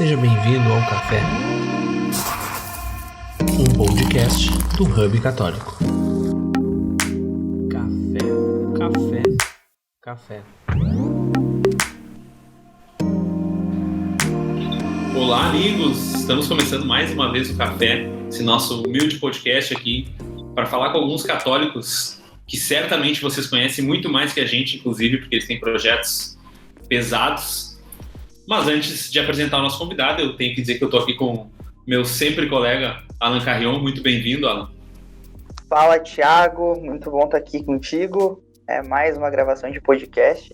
Seja bem-vindo ao Café, um podcast do Hub Católico. Café. Olá, amigos! Estamos começando mais uma vez o Café, esse nosso humilde podcast aqui, para falar com alguns católicos que certamente vocês conhecem muito mais que a gente, inclusive, porque eles têm projetos pesados. Mas antes de apresentar o nosso convidado, eu tenho que dizer que eu estou aqui com meu sempre colega Alan Carrion. Muito bem-vindo, Alan. Fala, Thiago. Muito bom estar aqui contigo. É mais uma gravação de podcast.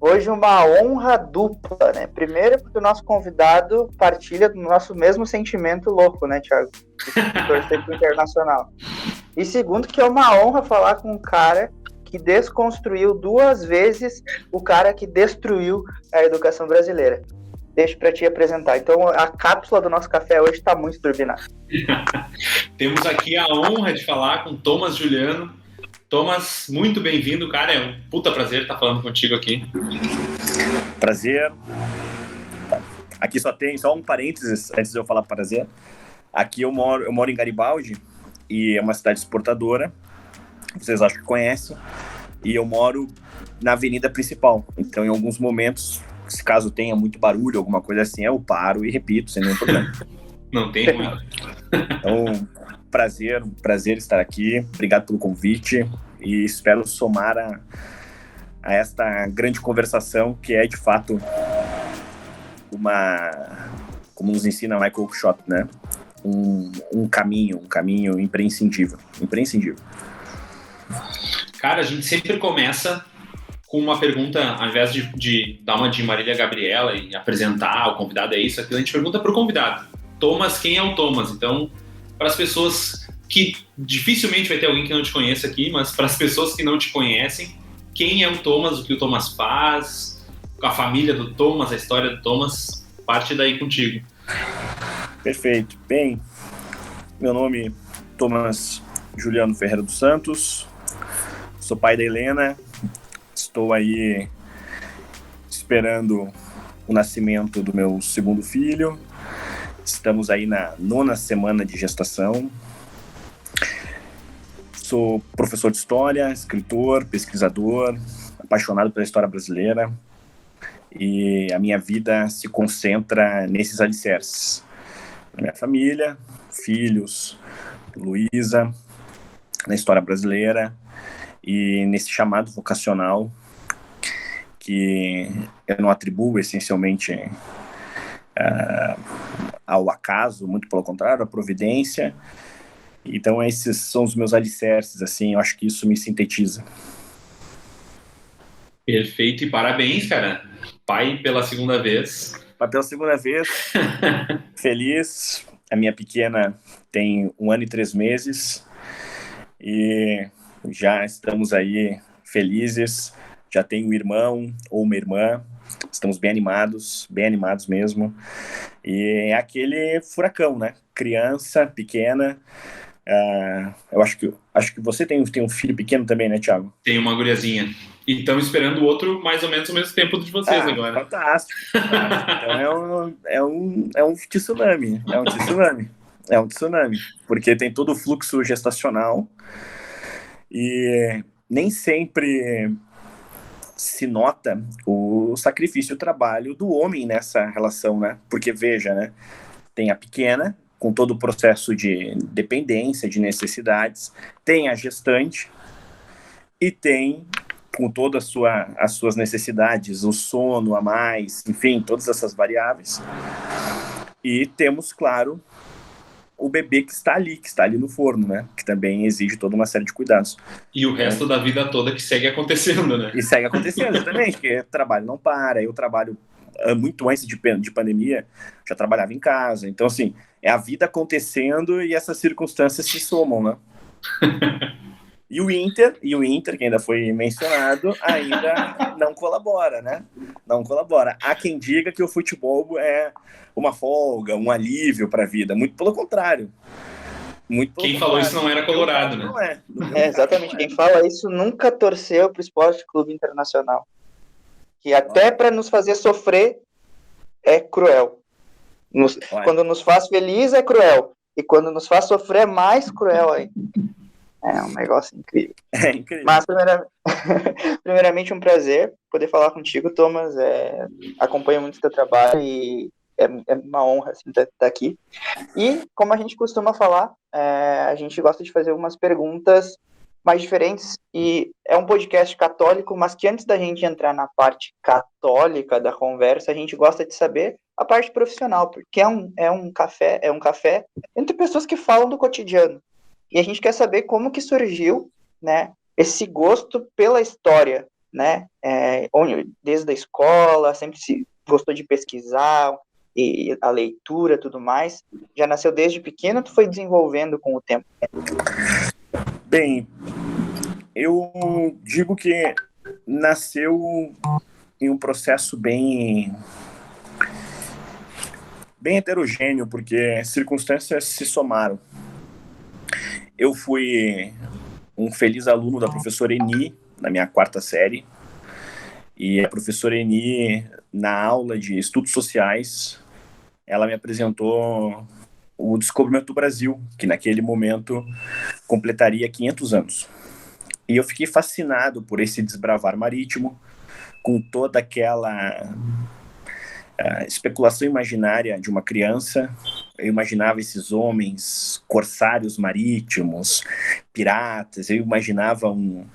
Hoje uma honra dupla, né? Primeiro porque o nosso convidado partilha do nosso mesmo sentimento louco, né, Thiago? De torcer pro Internacional. E segundo que é uma honra falar com um cara que desconstruiu 2 vezes o cara que destruiu a educação brasileira. Deixo para te apresentar. Então, a cápsula do nosso café hoje está muito turbinada. Temos aqui a honra de falar com Thomas Juliano. Thomas, muito bem-vindo, cara. É um puta prazer estar falando contigo aqui. Prazer. Aqui só um parênteses antes de eu falar prazer. Aqui eu moro em Garibaldi e é uma cidade exportadora. Vocês acham que conhecem. E eu moro na avenida principal. Então, em alguns momentos, se caso tenha muito barulho, alguma coisa assim, eu paro e repito, sem nenhum problema. Não tem muito. Então, prazer estar aqui. Obrigado pelo convite e espero somar a esta grande conversação que é, de fato, como nos ensina Michael Oakeshott, né? Um caminho imprescindível. Cara, a gente sempre começa com uma pergunta, ao invés de dar uma de Marília Gabriela e apresentar o convidado, a gente pergunta para o convidado. Thomas, quem é o Thomas? Então, para as pessoas que dificilmente vai ter alguém que não te conheça aqui, mas para as pessoas que não te conhecem, quem é o Thomas, o que o Thomas faz, a família do Thomas, a história do Thomas, parte daí contigo. Perfeito. Bem, meu nome é Thomas Juliano Ferreira dos Santos, sou pai da Helena, estou aí esperando o nascimento do meu segundo filho. Estamos aí na 9ª semana de gestação. Sou professor de história, escritor, pesquisador, apaixonado pela história brasileira. E a minha vida se concentra nesses alicerces. Na minha família, filhos, Luísa, na história brasileira e nesse chamado vocacional que eu não atribuo essencialmente ao acaso, muito pelo contrário, à providência. Então esses são os meus alicerces, assim, eu acho que isso me sintetiza. Perfeito, e parabéns, cara. Pai pela segunda vez. Feliz. A minha pequena tem 1 ano e 3 meses e já estamos aí felizes. Já tenho um irmão ou uma irmã. Estamos bem animados mesmo. E é aquele furacão, né? Criança, pequena. Eu acho que você tem um filho pequeno também, né, Thiago? Tem uma guriazinha. E estamos esperando o outro mais ou menos ao mesmo tempo de vocês agora. Fantástico. Então é um tsunami. É um tsunami. Porque tem todo o fluxo gestacional e nem sempre se nota o sacrifício e o trabalho do homem nessa relação, né? Porque, veja, né? Tem a pequena, com todo o processo de dependência, de necessidades, tem a gestante e tem, com todas as suas necessidades, o sono a mais, enfim, todas essas variáveis. E temos, claro, o bebê que está ali no forno, né? Que também exige toda uma série de cuidados. E o resto da vida toda que segue acontecendo, né? E segue acontecendo, exatamente, porque o trabalho não para. Eu trabalho muito antes de pandemia, já trabalhava em casa. Então, assim, é a vida acontecendo e essas circunstâncias se somam, né? E o Inter, que ainda foi mencionado, ainda não colabora, né? Não colabora. Há quem diga que o futebol é uma folga, um alívio para a vida. Muito pelo contrário. Quem falou isso não era colorado, né? Exatamente. Quem fala isso nunca torceu para o Esporte Clube Internacional. Que até para nos fazer sofrer é cruel. Quando nos faz feliz é cruel. E quando nos faz sofrer é mais cruel aí. É um negócio incrível. É incrível. Mas, primeiramente, um prazer poder falar contigo, Thomas. Acompanho muito o teu trabalho e é uma honra assim, estar aqui. E, como a gente costuma falar, a gente gosta de fazer algumas perguntas mais diferentes. E é um podcast católico, mas que antes da gente entrar na parte católica da conversa, a gente gosta de saber a parte profissional, porque é um café entre pessoas que falam do cotidiano. E a gente quer saber como que surgiu, né, esse gosto pela história, né, desde a escola, sempre se gostou de pesquisar, e a leitura, tudo mais. Já nasceu desde pequeno, tu foi desenvolvendo com o tempo? Bem, eu digo que nasceu em um processo bem heterogêneo, porque circunstâncias se somaram. Eu fui um feliz aluno da professora Eni, na minha 4ª série, e a professora Eni, na aula de estudos sociais, ela me apresentou o descobrimento do Brasil, que naquele momento completaria 500 anos. E eu fiquei fascinado por esse desbravar marítimo, com toda aquela especulação imaginária de uma criança. Eu imaginava esses homens corsários marítimos, piratas. Eu imaginava um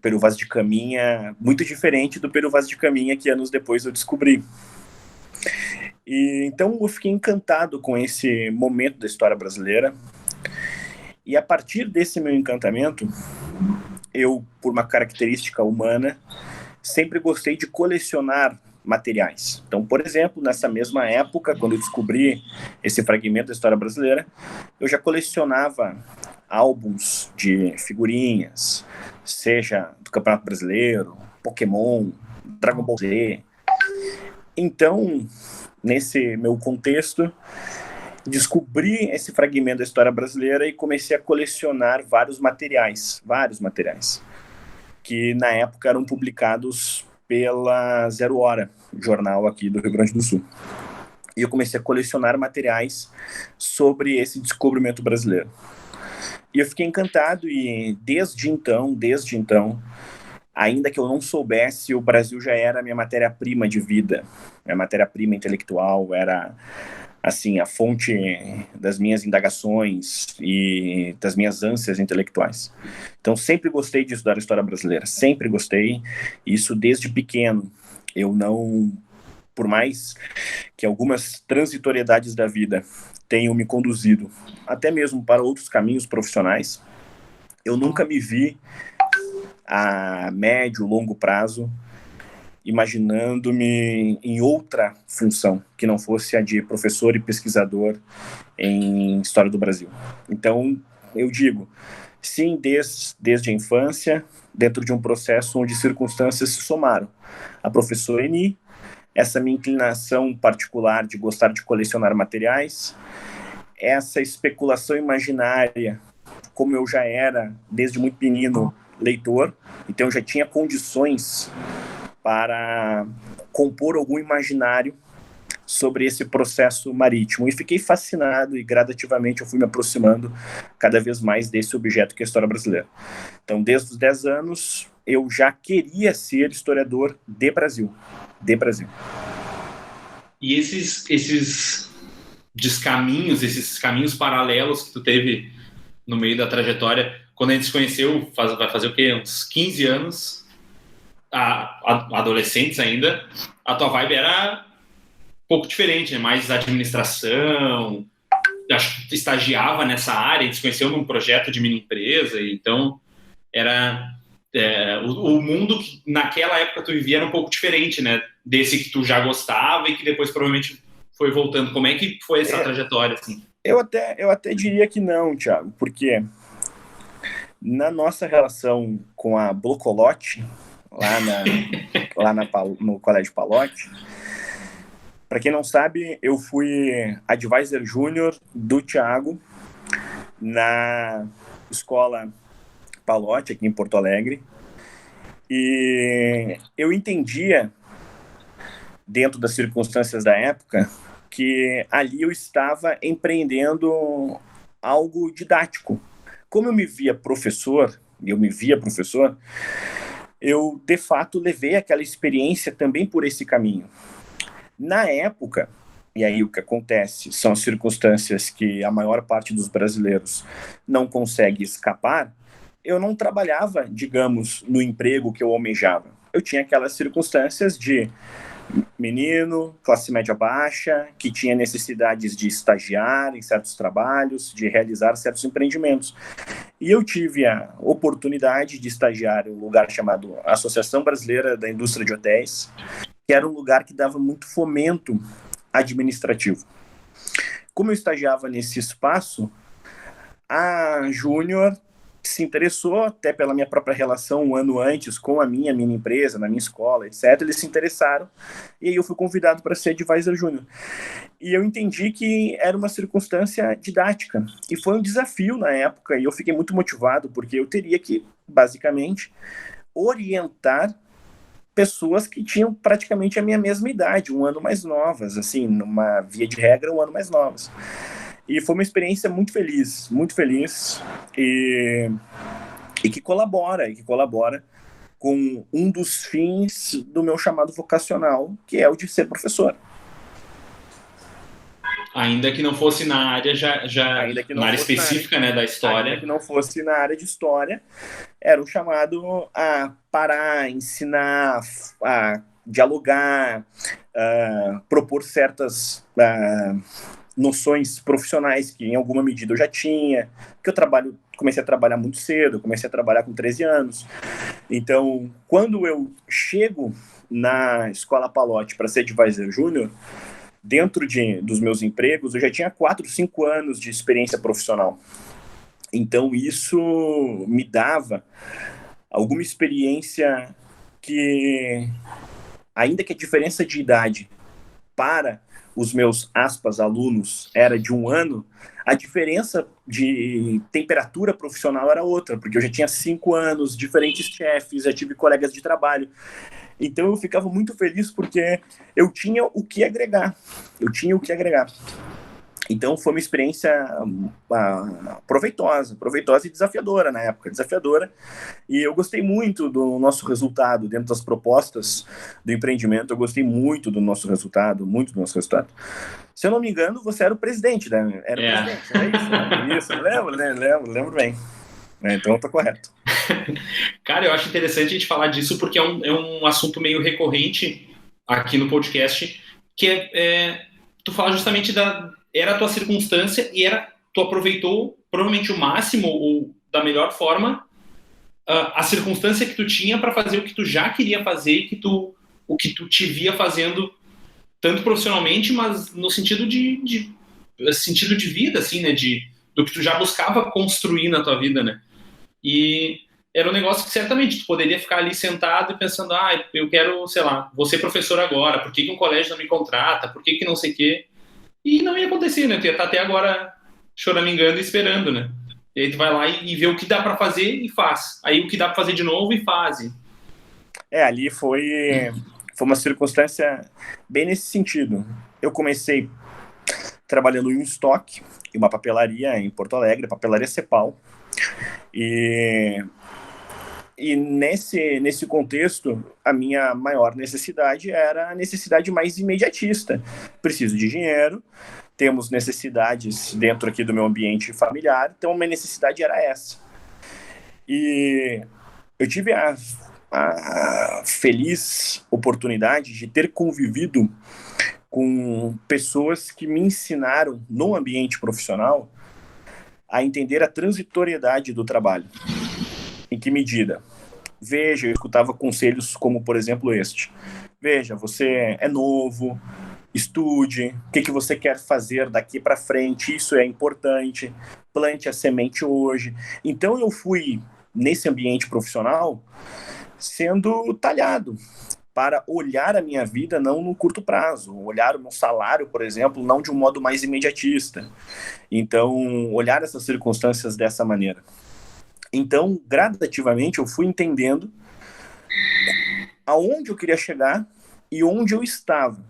Peru Vaz de Caminha muito diferente do Peru Vaz de Caminha que anos depois eu descobri. E então eu fiquei encantado com esse momento da história brasileira. E a partir desse meu encantamento, eu, por uma característica humana, sempre gostei de colecionar materiais. Então, por exemplo, nessa mesma época, quando eu descobri esse fragmento da história brasileira, eu já colecionava álbuns de figurinhas, seja do Campeonato Brasileiro, Pokémon, Dragon Ball Z. Então, nesse meu contexto, descobri esse fragmento da história brasileira e comecei a colecionar vários materiais, que na época eram publicados pela Zero Hora, jornal aqui do Rio Grande do Sul. E eu comecei a colecionar materiais sobre esse descobrimento brasileiro. E eu fiquei encantado e desde então, ainda que eu não soubesse, o Brasil já era a minha matéria-prima de vida, minha matéria-prima intelectual, era assim, a fonte das minhas indagações e das minhas ânsias intelectuais. Então, sempre gostei de estudar a história brasileira, sempre gostei, isso desde pequeno. Eu não, por mais que algumas transitoriedades da vida tenham me conduzido até mesmo para outros caminhos profissionais, eu nunca me vi a médio, longo prazo imaginando-me em outra função, que não fosse a de professor e pesquisador em História do Brasil. Então, eu digo, sim, desde a infância, dentro de um processo onde circunstâncias se somaram. A professora Eni, essa minha inclinação particular de gostar de colecionar materiais, essa especulação imaginária, como eu já era, desde muito menino, leitor, então eu já tinha condições para compor algum imaginário sobre esse processo marítimo. E fiquei fascinado e gradativamente eu fui me aproximando cada vez mais desse objeto que é a história brasileira. Então, desde os 10 anos, eu já queria ser historiador de Brasil. E esses descaminhos, esses caminhos paralelos que tu teve no meio da trajetória, quando a gente se conheceu, vai fazer o quê? Uns 15 anos, adolescentes ainda, a tua vibe era um pouco diferente, né? Mais administração, acho que estagiava nessa área, a gente se conheceu num projeto de mini empresa, então era o mundo que naquela época tu vivia era um pouco diferente, né? Desse que tu já gostava e que depois provavelmente foi voltando. Como é que foi essa trajetória, assim? Eu até diria que não, Thiago, porque na nossa relação com a Blocolote, no Colégio Palotti, para quem não sabe, eu fui advisor júnior do Thiago na escola Palotti, aqui em Porto Alegre, e eu entendia, dentro das circunstâncias da época, que ali eu estava empreendendo algo didático. Como eu me via professor, eu, de fato, levei aquela experiência também por esse caminho. Na época, e aí o que acontece são circunstâncias que a maior parte dos brasileiros não consegue escapar, eu não trabalhava, digamos, no emprego que eu almejava. Eu tinha aquelas circunstâncias de menino, classe média baixa, que tinha necessidades de estagiar em certos trabalhos, de realizar certos empreendimentos. E eu tive a oportunidade de estagiar em um lugar chamado Associação Brasileira da Indústria de Hotéis, que era um lugar que dava muito fomento administrativo. Como eu estagiava nesse espaço, a Júnior se interessou, até pela minha própria relação um ano antes com a minha mini empresa, na minha escola, etc. Eles se interessaram e aí eu fui convidado para ser advisor júnior. E eu entendi que era uma circunstância didática e foi um desafio na época e eu fiquei muito motivado porque eu teria que, basicamente, orientar pessoas que tinham praticamente a minha mesma idade, um ano mais novas, assim, numa via de regra, um ano mais novas. E foi uma experiência muito feliz e que colabora com um dos fins do meu chamado vocacional, que é o de ser professor. Ainda que não fosse na área na área específica, né, da história. Ainda que não fosse na área de história, era um chamado a parar, ensinar, a dialogar, a propor certas noções profissionais que em alguma medida eu já tinha, porque comecei a trabalhar muito cedo, comecei a trabalhar com 13 anos. Então, quando eu chego na Escola Palotti para ser advisor júnior, dentro dos meus empregos, eu já tinha 4, 5 anos de experiência profissional. Então, isso me dava alguma experiência que, ainda que a diferença de idade para os meus, aspas, alunos era de 1 ano, a diferença de temperatura profissional era outra, porque eu já tinha 5 anos, diferentes chefes, já tive colegas de trabalho. Então eu ficava muito feliz porque eu tinha o que agregar. Então foi uma experiência proveitosa e desafiadora na época, e eu gostei muito do nosso resultado dentro das propostas do empreendimento, eu gostei muito do nosso resultado. Se eu não me engano, você era o presidente, né? Presidente, era isso? Lembro bem. Então eu tô correto. Cara, eu acho interessante a gente falar disso porque é um assunto meio recorrente aqui no podcast, que tu fala justamente era a tua circunstância e tu aproveitou provavelmente o máximo ou da melhor forma a circunstância que tu tinha para fazer o que tu já queria fazer e o que tu te via fazendo tanto profissionalmente, mas no sentido sentido de vida, assim, né, do que tu já buscava construir na tua vida, né? E era um negócio que certamente tu poderia ficar ali sentado e pensando, eu quero, sei lá, vou ser professor agora, por que um colégio não me contrata, por que não sei o quê? E não ia acontecer, né? Tu ia estar até agora choramingando e esperando, né? E aí tu vai lá e vê o que dá pra fazer e faz. Aí o que dá pra fazer de novo e faz. Ali foi uma circunstância bem nesse sentido. Eu comecei trabalhando em um estoque, em uma papelaria em Porto Alegre, papelaria Cepal. E nesse contexto, a minha maior necessidade era a necessidade mais imediatista. Preciso de dinheiro, temos necessidades dentro aqui do meu ambiente familiar, então a minha necessidade era essa. E eu tive a feliz oportunidade de ter convivido com pessoas que me ensinaram no ambiente profissional a entender a transitoriedade do trabalho. Em que medida? Veja, eu escutava conselhos como, por exemplo, este. Veja, você é novo, estude, o que você quer fazer daqui para frente, isso é importante, plante a semente hoje. Então eu fui, nesse ambiente profissional, sendo talhado para olhar a minha vida não no curto prazo, olhar o meu salário, por exemplo, não de um modo mais imediatista. Então, olhar essas circunstâncias dessa maneira. Então, gradativamente, eu fui entendendo aonde eu queria chegar e onde eu estava.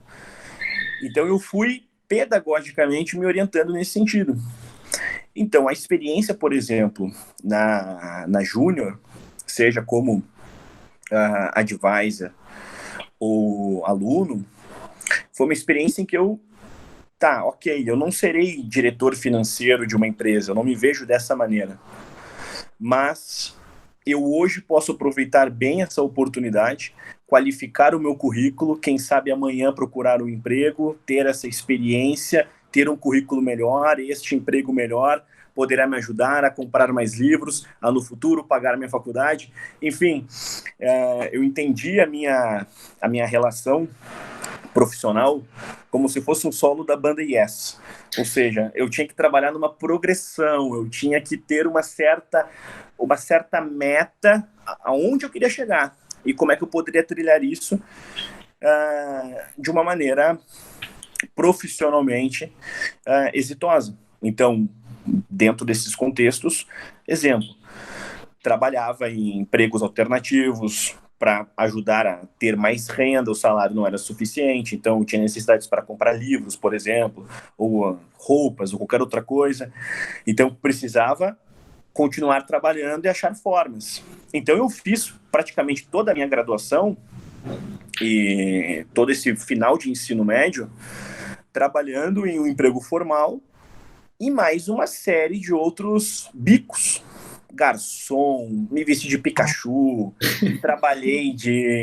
Então, eu fui pedagogicamente me orientando nesse sentido. Então, a experiência, por exemplo, na Júnior, seja como advisor ou aluno, foi uma experiência em que eu não serei diretor financeiro de uma empresa, eu não me vejo dessa maneira. Mas eu hoje posso aproveitar bem essa oportunidade, qualificar o meu currículo, quem sabe amanhã procurar um emprego, ter essa experiência, ter um currículo melhor, este emprego melhor, poderá me ajudar a comprar mais livros, a no futuro pagar minha faculdade. Enfim, eu entendi a minha relação profissional como se fosse um solo da banda Yes. Ou seja, eu tinha que trabalhar numa progressão, eu tinha que ter uma certa meta aonde eu queria chegar e como é que eu poderia trilhar isso de uma maneira profissionalmente exitosa. Então, dentro desses contextos, exemplo, trabalhava em empregos alternativos para ajudar a ter mais renda, o salário não era suficiente, então eu tinha necessidades para comprar livros, por exemplo, ou roupas, ou qualquer outra coisa. Então precisava continuar trabalhando e achar formas. Então eu fiz praticamente toda a minha graduação e todo esse final de ensino médio trabalhando em um emprego formal e mais uma série de outros bicos. Garçom, me vesti de Pikachu, trabalhei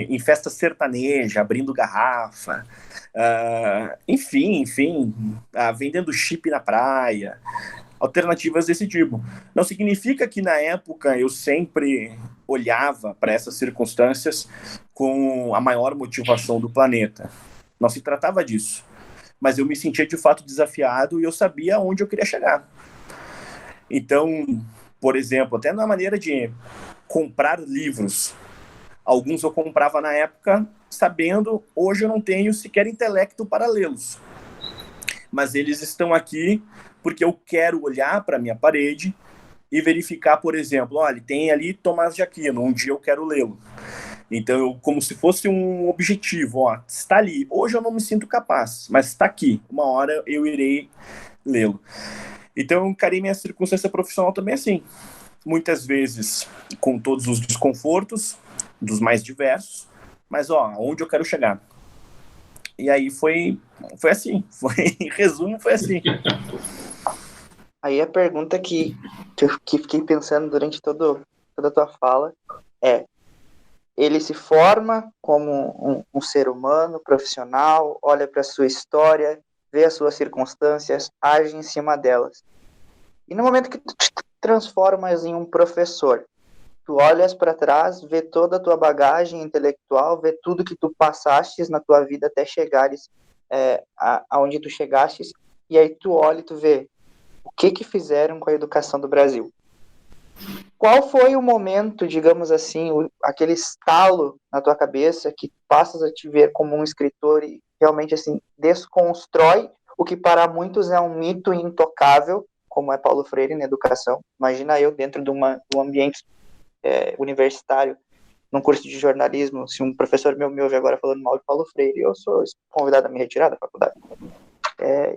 em festa sertaneja, abrindo garrafa, enfim, vendendo chip na praia, alternativas desse tipo. Não significa que na época eu sempre olhava para essas circunstâncias com a maior motivação do planeta. Não se tratava disso. Mas eu me sentia de fato desafiado e eu sabia onde eu queria chegar. Então, por exemplo, até na maneira de comprar livros, alguns eu comprava na época sabendo, hoje eu não tenho sequer intelecto para lê-los. Mas eles estão aqui porque eu quero olhar para a minha parede e verificar, por exemplo, olha, tem ali Tomás de Aquino, um dia eu quero lê-lo. Então, como se fosse um objetivo, está ali. Hoje eu não me sinto capaz, mas está aqui. Uma hora eu irei lê-lo. Então, eu encarei minha circunstância profissional também assim. Muitas vezes com todos os desconfortos, dos mais diversos, mas, onde eu quero chegar. E aí foi assim. Em resumo, foi assim. Aí a pergunta que fiquei pensando durante toda a tua fala é: ele se forma como um ser humano profissional, olha para a sua história, vê as suas circunstâncias, age em cima delas. E no momento que tu te transformas em um professor, tu olhas para trás, vê toda a tua bagagem intelectual, vê tudo que tu passastes na tua vida até chegares aonde tu chegastes, e aí tu olha e tu vê o que fizeram com a educação do Brasil. Qual foi o momento, digamos assim, aquele estalo na tua cabeça que passas a te ver como um escritor e realmente assim desconstrói o que para muitos é um mito intocável, como é Paulo Freire na educação? Imagina eu dentro de um ambiente universitário, num curso de jornalismo, se um professor meu me ouve agora falando mal de Paulo Freire, eu sou convidado a me retirar da faculdade.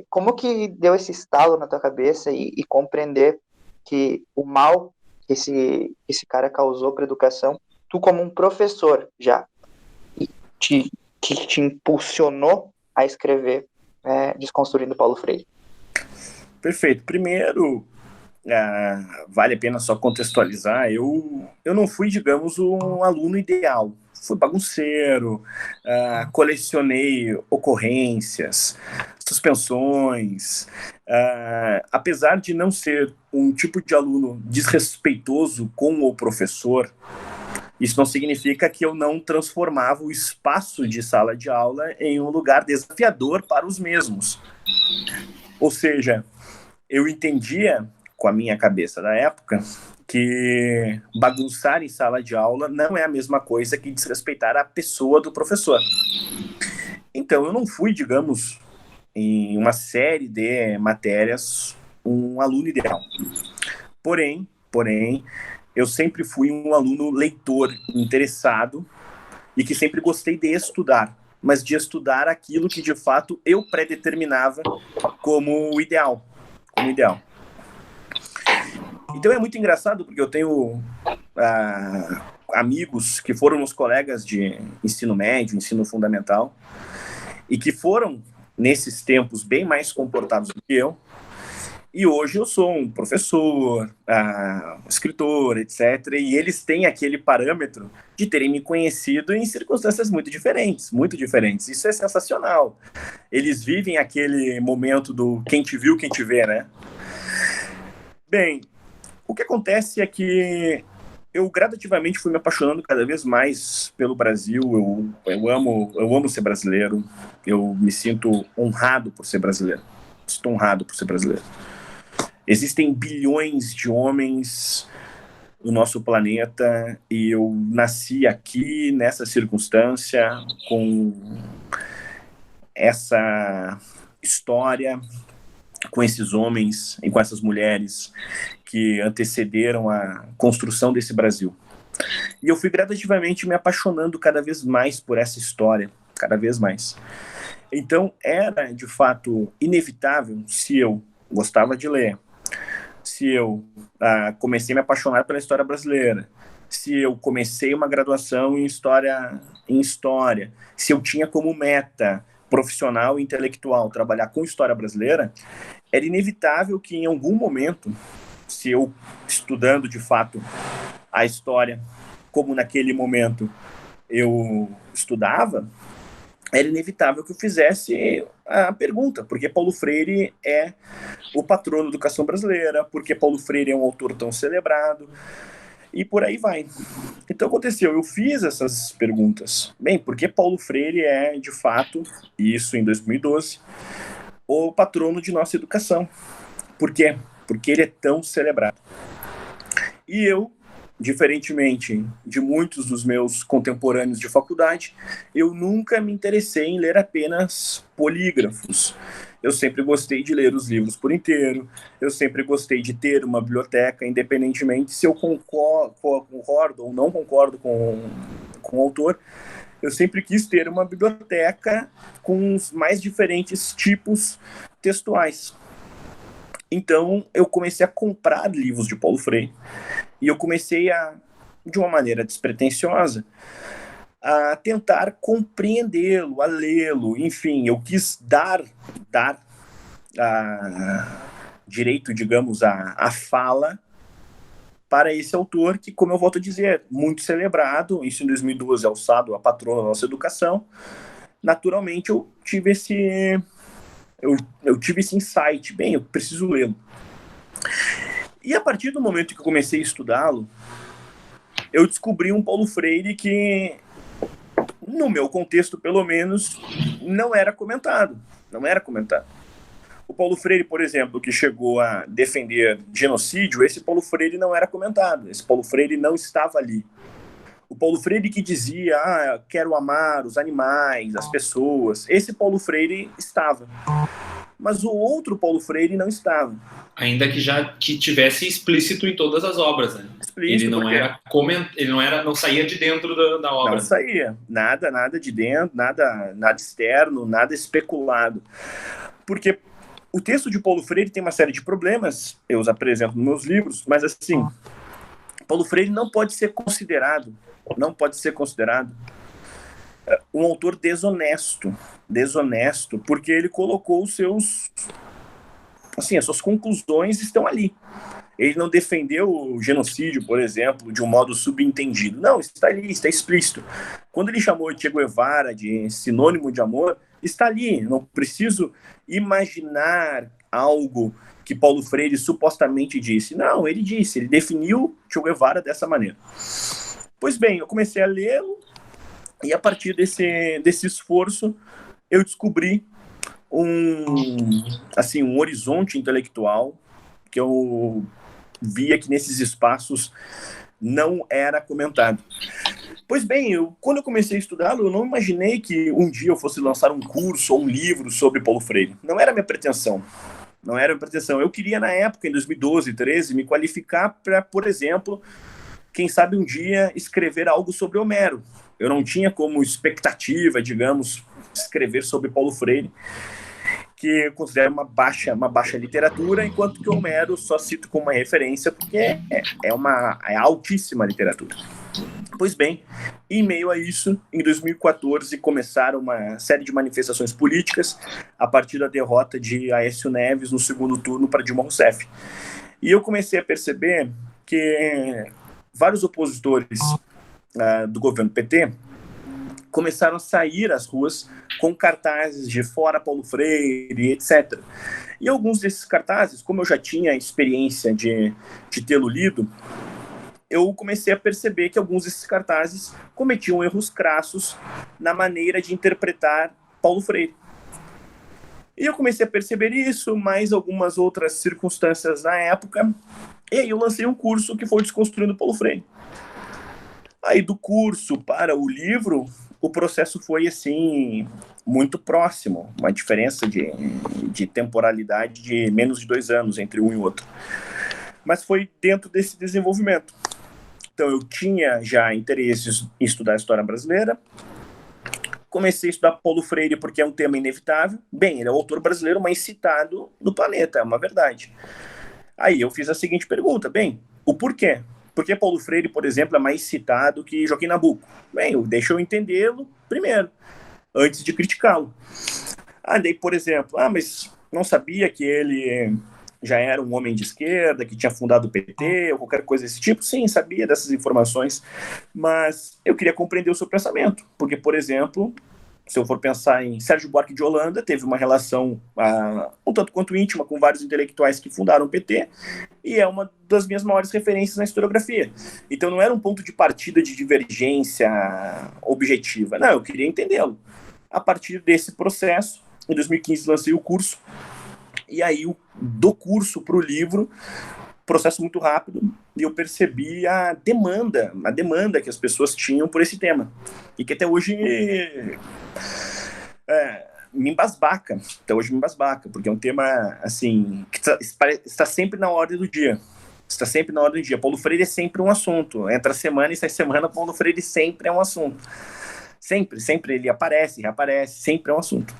Como que deu esse estalo na tua cabeça e compreender que o mal que esse cara causou para a educação, tu como um professor já, que te impulsionou a escrever Desconstruindo Paulo Freire? Perfeito. Primeiro, vale a pena só contextualizar, eu não fui, digamos, um aluno ideal. Fui bagunceiro, colecionei ocorrências, suspensões. Apesar de não ser um tipo de aluno desrespeitoso com o professor, isso não significa que eu não transformava o espaço de sala de aula em um lugar desafiador para os mesmos. Ou seja, eu entendia, com a minha cabeça da época, que bagunçar em sala de aula não é a mesma coisa que desrespeitar a pessoa do professor. Então, eu não fui, digamos, em uma série de matérias, um aluno ideal. Porém, eu sempre fui um aluno leitor, interessado, e que sempre gostei de estudar. mas de estudar aquilo que, de fato, eu predeterminava como ideal. Então é muito engraçado, porque eu tenho amigos que foram meus colegas de ensino médio, ensino fundamental, e que foram, nesses tempos, bem mais comportados do que eu. E hoje eu sou um professor, escritor, etc. E eles têm aquele parâmetro de terem me conhecido em circunstâncias muito diferentes, muito diferentes. Isso é sensacional. Eles vivem aquele momento do quem te viu, quem te vê, né? Bem, o que acontece é que eu gradativamente fui me apaixonando cada vez mais pelo Brasil. Eu amo ser brasileiro. Eu me sinto honrado por ser brasileiro. Estou honrado por ser brasileiro. Existem bilhões de homens no nosso planeta e eu nasci aqui nessa circunstância, com essa história, com esses homens e com essas mulheres que antecederam a construção desse Brasil. E eu fui gradativamente me apaixonando cada vez mais por essa história, cada vez mais. Então era, de fato, inevitável, se eu gostava de ler, se eu comecei a me apaixonar pela história brasileira, se eu comecei uma graduação em história, se eu tinha como meta profissional e intelectual trabalhar com história brasileira, era inevitável que em algum momento, se eu estudando de fato a história, como naquele momento eu estudava, era inevitável que eu fizesse a pergunta, por que Paulo Freire é o patrono da educação brasileira, por que Paulo Freire é um autor tão celebrado, e por aí vai. Então aconteceu, eu fiz essas perguntas. Bem, por que Paulo Freire é, de fato, isso em 2012, o patrono de nossa educação? Por quê? Porque ele é tão celebrado. E eu, diferentemente de muitos dos meus contemporâneos de faculdade, eu nunca me interessei em ler apenas polígrafos. Eu sempre gostei de ler os livros por inteiro, eu sempre gostei de ter uma biblioteca, independentemente se eu concordo ou não concordo com o autor, eu sempre quis ter uma biblioteca com os mais diferentes tipos textuais. Então, eu comecei a comprar livros de Paulo Freire e eu comecei de uma maneira despretensiosa, a tentar compreendê-lo, a lê-lo. Enfim, eu quis dar direito, digamos, a fala para esse autor que, como eu volto a dizer, muito celebrado, isso em 2012, alçado a patrona da nossa educação. Naturalmente, eu tive esse insight, bem, eu preciso lê-lo. E a partir do momento que eu comecei a estudá-lo, eu descobri um Paulo Freire que, no meu contexto, pelo menos, não era comentado. O Paulo Freire, por exemplo, que chegou a defender genocídio, esse Paulo Freire não era comentado, esse Paulo Freire não estava ali. O Paulo Freire que dizia, quero amar os animais, as pessoas, esse Paulo Freire estava. Mas o outro Paulo Freire não estava. Ainda que tivesse explícito em todas as obras, né? Ele não saía de dentro da obra. Não saía, nada de dentro, nada externo, nada especulado. Porque o texto de Paulo Freire tem uma série de problemas, eu os apresento nos meus livros, mas assim, Paulo Freire não pode ser considerado um autor desonesto, porque ele colocou as suas conclusões estão ali. Ele não defendeu o genocídio, por exemplo, de um modo subentendido. Não, está ali, está explícito. Quando ele chamou Che Guevara de sinônimo de amor, está ali. Não preciso imaginar algo que Paulo Freire supostamente disse. Não, ele definiu Che Guevara dessa maneira. Pois bem, eu comecei a lê-lo e a partir desse esforço eu descobri um horizonte intelectual que eu via que nesses espaços não era comentado. Pois bem, quando eu comecei a estudá-lo, eu não imaginei que um dia eu fosse lançar um curso ou um livro sobre Paulo Freire. Não era minha pretensão. Eu queria, na época, em 2012, 2013, me qualificar para, por exemplo, quem sabe um dia escrever algo sobre Homero. Eu não tinha como expectativa, digamos, escrever sobre Paulo Freire, que eu considero uma baixa literatura, enquanto que Homero só cito como uma referência porque é altíssima literatura. Pois bem, em meio a isso, em 2014 começaram uma série de manifestações políticas a partir da derrota de Aécio Neves no segundo turno para Dilma Rousseff. E eu comecei a perceber que vários opositores do governo PT começaram a sair às ruas com cartazes de fora Paulo Freire, etc. E alguns desses cartazes, como eu já tinha experiência de tê-lo lido, eu comecei a perceber que alguns desses cartazes cometiam erros crassos na maneira de interpretar Paulo Freire. E eu comecei a perceber isso, mais algumas outras circunstâncias na época, e aí eu lancei um curso que foi Desconstruindo Paulo Freire. Aí do curso para o livro, o processo foi assim muito próximo, uma diferença de temporalidade de menos de 2 anos entre um e outro. Mas foi dentro desse desenvolvimento. Então eu tinha já interesse em estudar a história brasileira, comecei a estudar Paulo Freire porque é um tema inevitável. Bem, ele é o autor brasileiro mais citado do planeta, é uma verdade. Aí eu fiz a seguinte pergunta, bem, o porquê? Por que Paulo Freire, por exemplo, é mais citado que Joaquim Nabuco? Bem, deixa eu entendê-lo primeiro, antes de criticá-lo. Daí, por exemplo, mas não sabia que ele já era um homem de esquerda, que tinha fundado o PT, ou qualquer coisa desse tipo? Sim, sabia dessas informações, mas eu queria compreender o seu pensamento, porque, por exemplo, se eu for pensar em Sérgio Buarque de Holanda, teve uma relação um tanto quanto íntima com vários intelectuais que fundaram o PT, e é uma das minhas maiores referências na historiografia. Então não era um ponto de partida de divergência objetiva, não, eu queria entendê-lo. A partir desse processo, em 2015 lancei o curso, e aí do curso para o livro, processo muito rápido, e eu percebi a demanda que as pessoas tinham por esse tema, e que até hoje me embasbaca, porque é um tema assim, que está sempre na ordem do dia. Paulo Freire é sempre um assunto. Entra semana e sai semana, Paulo Freire sempre é um assunto. Sempre ele aparece, reaparece, sempre é um assunto.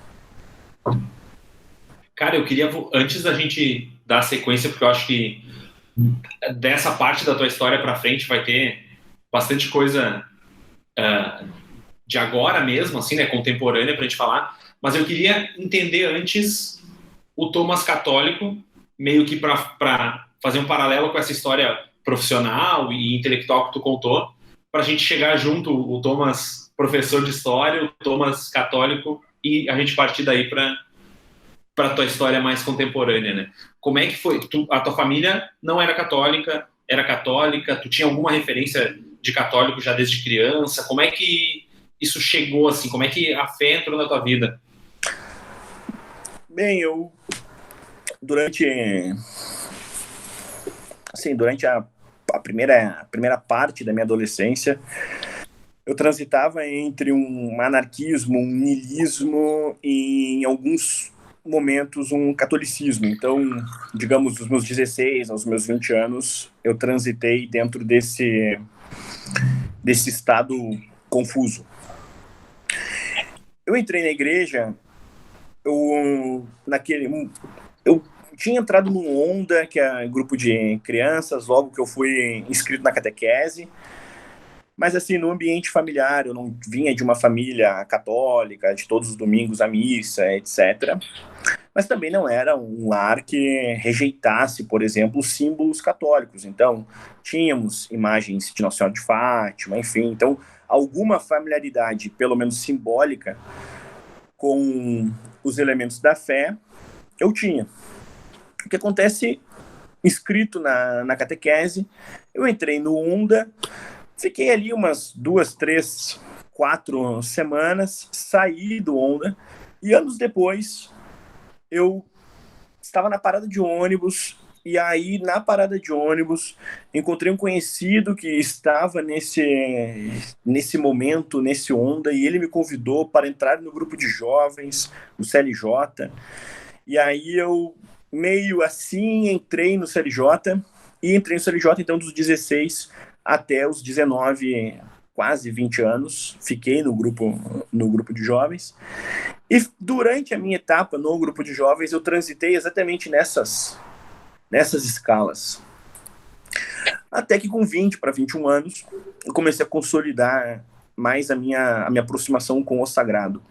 Cara, eu queria, antes da gente dar sequência, porque eu acho que dessa parte da tua história para frente vai ter bastante coisa de agora mesmo, assim, né, contemporânea pra gente falar, mas eu queria entender antes o Thomas católico, meio que para fazer um paralelo com essa história profissional e intelectual que tu contou, pra gente chegar junto, o Thomas professor de história, o Thomas católico, e a gente partir daí para tua história mais contemporânea, né? Como é que foi? A tua família não era católica, era católica? Tu tinha alguma referência de católico já desde criança? Como é que isso chegou, assim? Como é que a fé entrou na tua vida? Bem, eu durante a primeira parte da minha adolescência, eu transitava entre um anarquismo, um niilismo e, em alguns momentos, um catolicismo. Então, digamos, dos meus 16 aos meus 20 anos, eu transitei dentro desse estado confuso. Eu entrei na igreja, eu tinha entrado num Onda, que é um grupo de crianças, logo que eu fui inscrito na catequese, mas assim, no ambiente familiar, eu não vinha de uma família católica, de todos os domingos à missa, etc. Mas também não era um lar que rejeitasse, por exemplo, os símbolos católicos. Então, tínhamos imagens de Nossa Senhora de Fátima, enfim. Então, alguma familiaridade, pelo menos simbólica, com os elementos da fé, eu tinha. O que acontece, inscrito na catequese, eu entrei no Onda, fiquei ali umas 2, 3, 4 semanas, saí do Onda, e anos depois eu estava na parada de ônibus, e aí na parada de ônibus encontrei um conhecido que estava nesse momento, nesse Onda, e ele me convidou para entrar no grupo de jovens, no CLJ, e aí eu meio assim entrei no CLJ, então dos 16 até os 19 quase 20 anos, fiquei no grupo de jovens, e durante a minha etapa no grupo de jovens eu transitei exatamente nessas escalas. Até que com 20 para 21 anos eu comecei a consolidar mais a minha aproximação com o sagrado.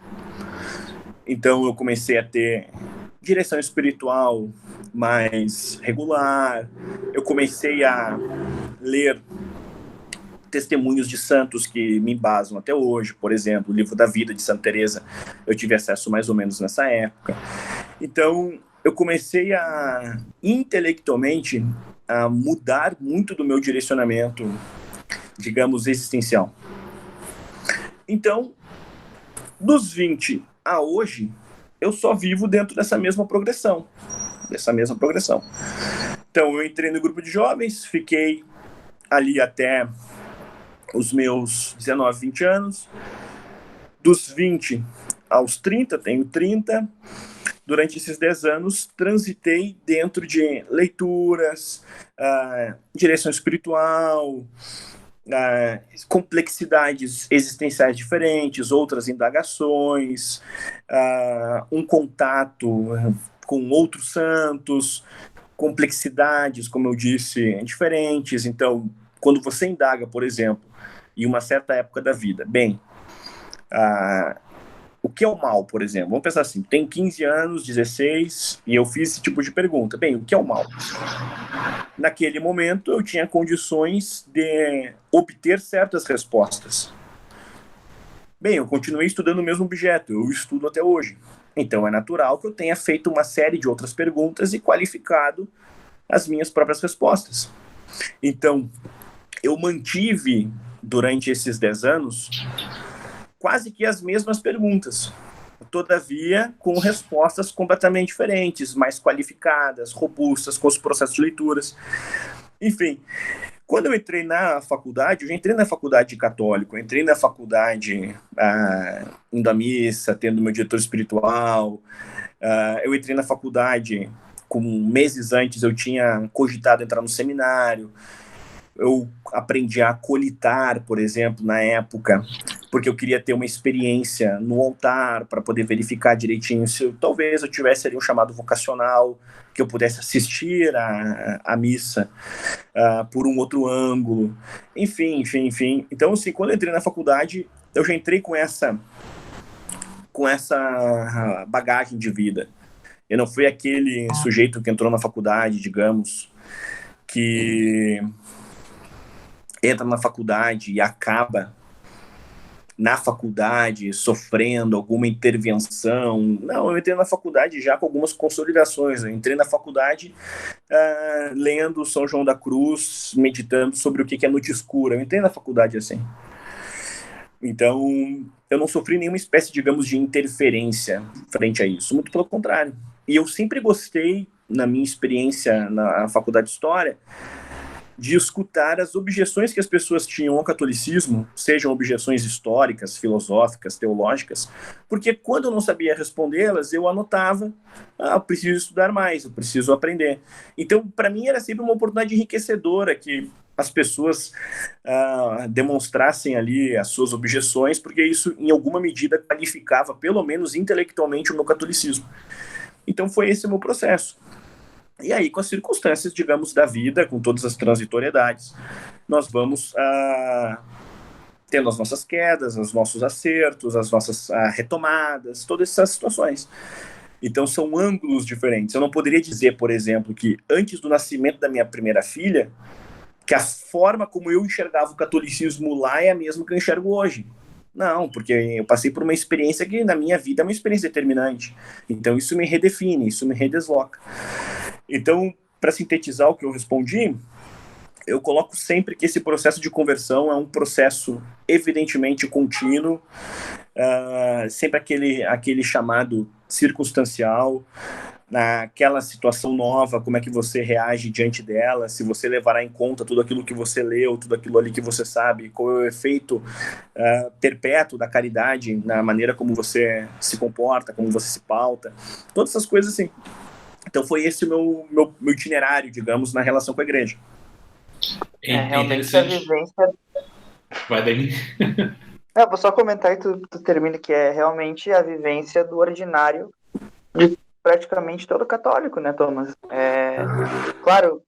Então eu comecei a ter direção espiritual mais regular, eu comecei a ler testemunhos de santos que me embasam até hoje, por exemplo, o Livro da Vida de Santa Teresa, eu tive acesso mais ou menos nessa época. Então eu comecei a, intelectualmente, a mudar muito do meu direcionamento, digamos, existencial. Então, dos 20 a hoje, eu só vivo dentro dessa mesma progressão. Então, eu entrei no grupo de jovens, fiquei ali até os meus 19, 20 anos. Dos 20 aos 30, tenho 30. Durante esses 10 anos, transitei dentro de leituras, direção espiritual, complexidades existenciais diferentes, outras indagações, um contato com outros santos, complexidades, como eu disse, diferentes. Então, quando você indaga, por exemplo, em uma certa época da vida, o que é o mal, por exemplo? Vamos pensar assim, tem 15 anos, 16, e eu fiz esse tipo de pergunta. Bem, o que é o mal? Naquele momento, eu tinha condições de obter certas respostas. Bem, eu continuei estudando o mesmo objeto, eu estudo até hoje. Então, é natural que eu tenha feito uma série de outras perguntas e qualificado as minhas próprias respostas. Então, eu mantive, durante esses 10 anos, quase que as mesmas perguntas, todavia com respostas completamente diferentes, mais qualificadas, robustas, com os processos de leituras. Enfim, quando eu entrei na faculdade, eu já entrei na faculdade católica, eu entrei na faculdade indo à missa, tendo meu diretor espiritual, eu entrei na faculdade, meses antes eu tinha cogitado entrar no seminário, eu aprendi a acolitar, por exemplo, na época, porque eu queria ter uma experiência no altar para poder verificar direitinho se talvez eu tivesse ali um chamado vocacional, que eu pudesse assistir a missa por um outro ângulo. Enfim. Então, assim, quando eu entrei na faculdade, eu já entrei com essa bagagem de vida. Eu não fui aquele sujeito que entrou na faculdade, digamos, que entra na faculdade e acaba na faculdade sofrendo alguma intervenção. Não, eu entrei na faculdade já com algumas consolidações. Eu entrei na faculdade lendo São João da Cruz, meditando sobre o que é noite escura. Eu entrei na faculdade assim. Então, eu não sofri nenhuma espécie, digamos, de interferência frente a isso. Muito pelo contrário. E eu sempre gostei, na minha experiência na Faculdade de História, de escutar as objeções que as pessoas tinham ao catolicismo, sejam objeções históricas, filosóficas, teológicas, porque quando eu não sabia respondê-las, eu anotava, eu preciso estudar mais, eu preciso aprender. Então, para mim, era sempre uma oportunidade enriquecedora que as pessoas demonstrassem ali as suas objeções, porque isso, em alguma medida, qualificava, pelo menos intelectualmente, o meu catolicismo. Então, foi esse o meu processo. E aí, com as circunstâncias, digamos, da vida, com todas as transitoriedades, nós vamos tendo as nossas quedas, os nossos acertos, as nossas retomadas, todas essas situações. Então, são ângulos diferentes. Eu não poderia dizer, por exemplo, que antes do nascimento da minha primeira filha, que a forma como eu enxergava o catolicismo lá é a mesma que eu enxergo hoje. Não, porque eu passei por uma experiência que, na minha vida, é uma experiência determinante. Então, isso me redefine, isso me redesloca. Então, para sintetizar o que eu respondi, eu coloco sempre que esse processo de conversão é um processo evidentemente contínuo, sempre aquele chamado circunstancial, naquela situação nova, como é que você reage diante dela, se você levará em conta tudo aquilo que você leu, tudo aquilo ali que você sabe, qual é o efeito perpétuo da caridade na maneira como você se comporta, como você se pauta, todas essas coisas assim. Então foi esse o meu itinerário, digamos, na relação com a igreja. Realmente a vivência... Vai daí. Vou só comentar e tu termina, que é realmente a vivência do ordinário de praticamente todo católico, né, Thomas? Claro,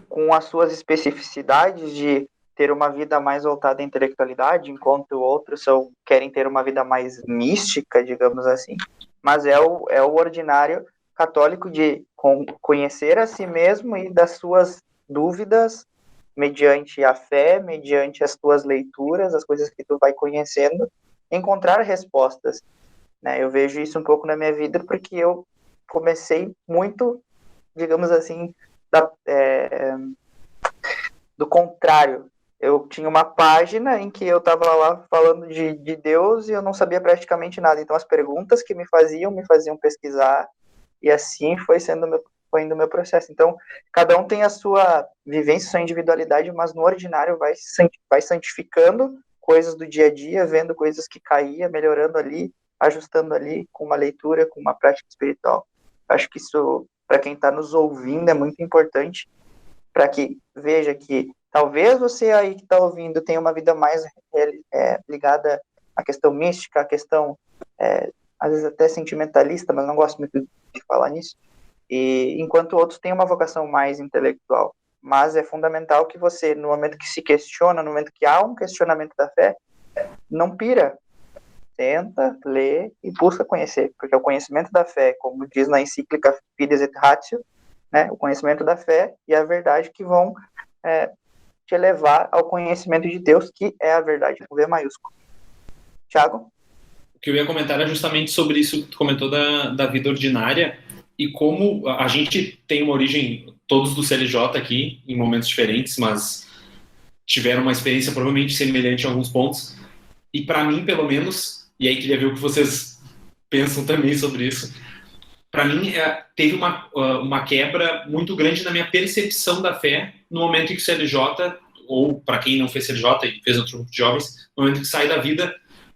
com as suas especificidades de ter uma vida mais voltada à intelectualidade, enquanto outros querem ter uma vida mais mística, digamos assim. Mas é o ordinário católico de conhecer a si mesmo e das suas dúvidas mediante a fé, mediante as tuas leituras, as coisas que tu vai conhecendo, encontrar respostas, né? Eu vejo isso um pouco na minha vida porque eu comecei muito, digamos assim, do contrário. Eu tinha uma página em que eu estava lá falando de Deus e eu não sabia praticamente nada. Então, as perguntas que me faziam pesquisar, e assim foi indo o meu processo. Então, cada um tem a sua vivência, sua individualidade, mas no ordinário vai santificando coisas do dia a dia, vendo coisas que caía, melhorando ali, ajustando ali, com uma leitura, com uma prática espiritual. Acho que isso, para quem está nos ouvindo, é muito importante, para que veja que talvez você aí que está ouvindo tenha uma vida mais ligada à questão mística, à questão, às vezes até sentimentalista, mas não gosto muito de falar nisso, e enquanto outros têm uma vocação mais intelectual. Mas é fundamental que você, no momento que se questiona, no momento que há um questionamento da fé, não pira. Tenta, lê e busca conhecer, porque o conhecimento da fé, como diz na encíclica Fides et Ratio, né, o conhecimento da fé e a verdade que vão te levar ao conhecimento de Deus, que é a verdade, com V maiúsculo. Tiago? O que eu ia comentar é justamente sobre isso que tu comentou da vida ordinária e como a gente tem uma origem, todos do CLJ aqui, em momentos diferentes, mas tiveram uma experiência provavelmente semelhante em alguns pontos. E para mim, pelo menos, e aí queria ver o que vocês pensam também sobre isso, para mim teve uma quebra muito grande na minha percepção da fé no momento em que o CLJ, ou para quem não fez CLJ e fez outro grupo de jovens, no momento que sai da vida,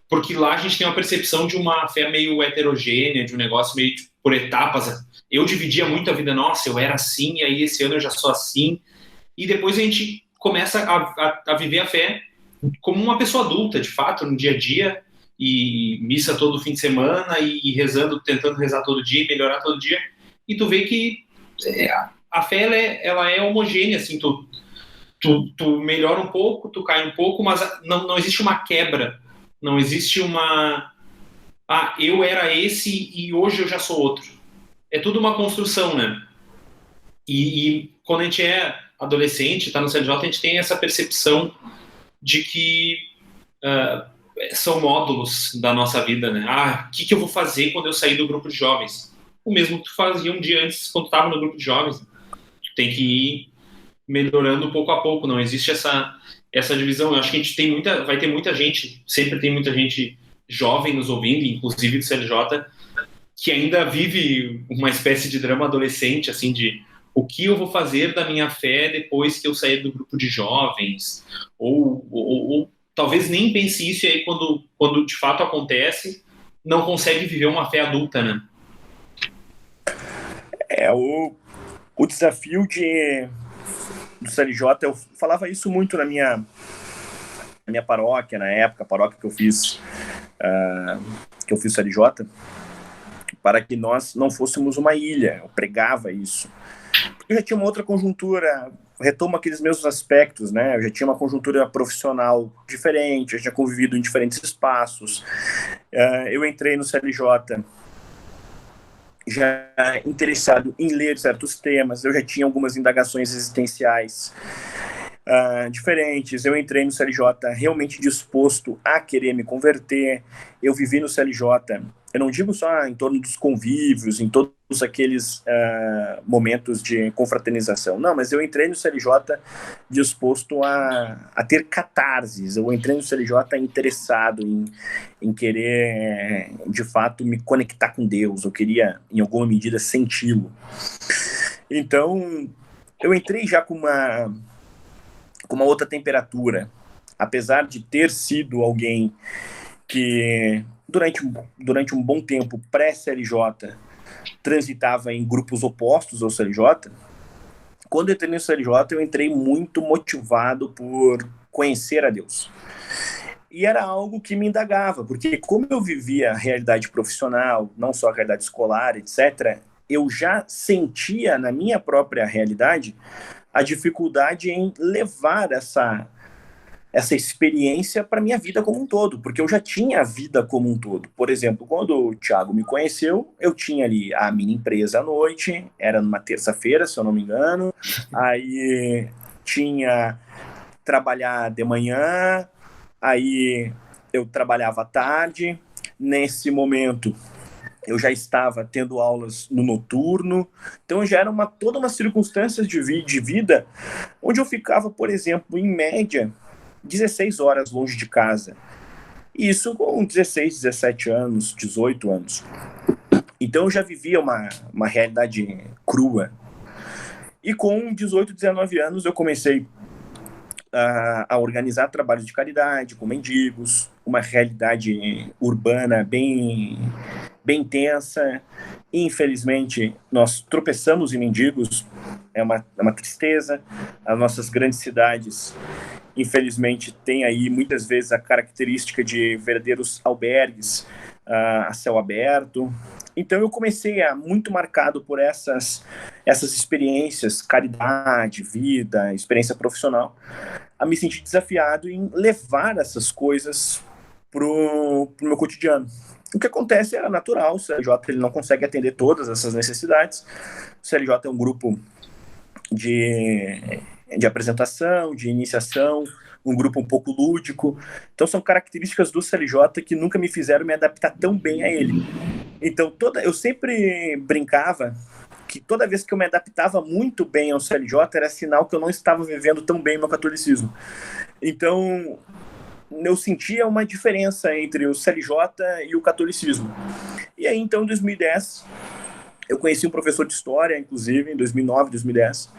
porque lá a gente tem uma percepção de uma fé meio heterogênea, de um negócio meio por etapas. Eu dividia muito a vida, nossa, eu era assim, e aí esse ano eu já sou assim, e depois a gente começa a viver a fé como uma pessoa adulta, de fato, no dia a dia, e missa todo fim de semana, e rezando, tentando rezar todo dia, melhorar todo dia, e tu vê que a fé ela é homogênea, assim, tu melhora um pouco, tu cai um pouco, mas não existe uma quebra, não existe eu era esse e hoje eu já sou outro. É tudo uma construção, né? E quando a gente é adolescente, tá no CLJ, a gente tem essa percepção de que são módulos da nossa vida, né? O que eu vou fazer quando eu sair do grupo de jovens? O mesmo que tu fazia um dia antes quando tu estava no grupo de jovens. Tu tem que ir melhorando pouco a pouco, não existe essa divisão. Eu acho que a gente vai ter muita gente, sempre tem muita gente jovem nos ouvindo, inclusive do CLJ, que ainda vive uma espécie de drama adolescente, assim, de o que eu vou fazer da minha fé depois que eu sair do grupo de jovens, ou talvez nem pense isso, e aí quando de fato acontece, não consegue viver uma fé adulta, né? O desafio do CLJ, eu falava isso muito na minha paróquia, na época, a paróquia que eu fiz CLJ, para que nós não fôssemos uma ilha. Eu pregava isso. Eu já tinha uma outra conjuntura, retomo aqueles mesmos aspectos, né? Eu já tinha uma conjuntura profissional diferente, eu já tinha convivido em diferentes espaços. Eu entrei no CLJ já interessado em ler certos temas, eu já tinha algumas indagações existenciais diferentes. Eu entrei no CLJ realmente disposto a querer me converter. Eu vivi no CLJ, eu não digo só em torno dos convívios, em todos aqueles momentos de confraternização, não, mas eu entrei no CLJ disposto a ter catarses. Eu entrei no CLJ interessado em querer, de fato, me conectar com Deus. Eu queria, em alguma medida, senti-lo. Então, eu entrei já com uma outra temperatura, apesar de ter sido alguém que, durante um bom tempo pré-CLJ, transitava em grupos opostos ao CLJ. Quando eu entrei no CLJ, eu entrei muito motivado por conhecer a Deus. E era algo que me indagava, porque como eu vivia a realidade profissional, não só a realidade escolar, etc., eu já sentia na minha própria realidade a dificuldade em levar essa experiência para a minha vida como um todo, porque eu já tinha a vida como um todo. Por exemplo, quando o Thiago me conheceu, eu tinha ali a minha empresa à noite, era numa terça-feira, se eu não me engano, aí tinha trabalhar de manhã, aí eu trabalhava à tarde. Nesse momento eu já estava tendo aulas no noturno, então já era toda uma circunstância de vida onde eu ficava, por exemplo, em média 16 horas longe de casa. Isso com 16, 17 anos, 18 anos. Então eu já vivia uma realidade crua. E com 18, 19 anos eu comecei a organizar trabalhos de caridade com mendigos, uma realidade urbana bem intensa. Infelizmente, nós tropeçamos em mendigos, é uma tristeza. As nossas grandes cidades, infelizmente, têm aí muitas vezes a característica de verdadeiros albergues a céu aberto. Então eu comecei muito marcado por essas experiências, caridade, vida, experiência profissional, a me sentir desafiado em levar essas coisas pro meu cotidiano. O que acontece é natural, o CLJ ele não consegue atender todas essas necessidades. O CLJ é um grupo de apresentação, de iniciação, um grupo um pouco lúdico. Então são características do CLJ que nunca me fizeram me adaptar tão bem a ele. Então eu sempre brincava que toda vez que eu me adaptava muito bem ao CLJ era sinal que eu não estava vivendo tão bem meu catolicismo. Então eu sentia uma diferença entre o CLJ e o catolicismo. E aí então em 2010 eu conheci um professor de história, inclusive em 2009, 2010,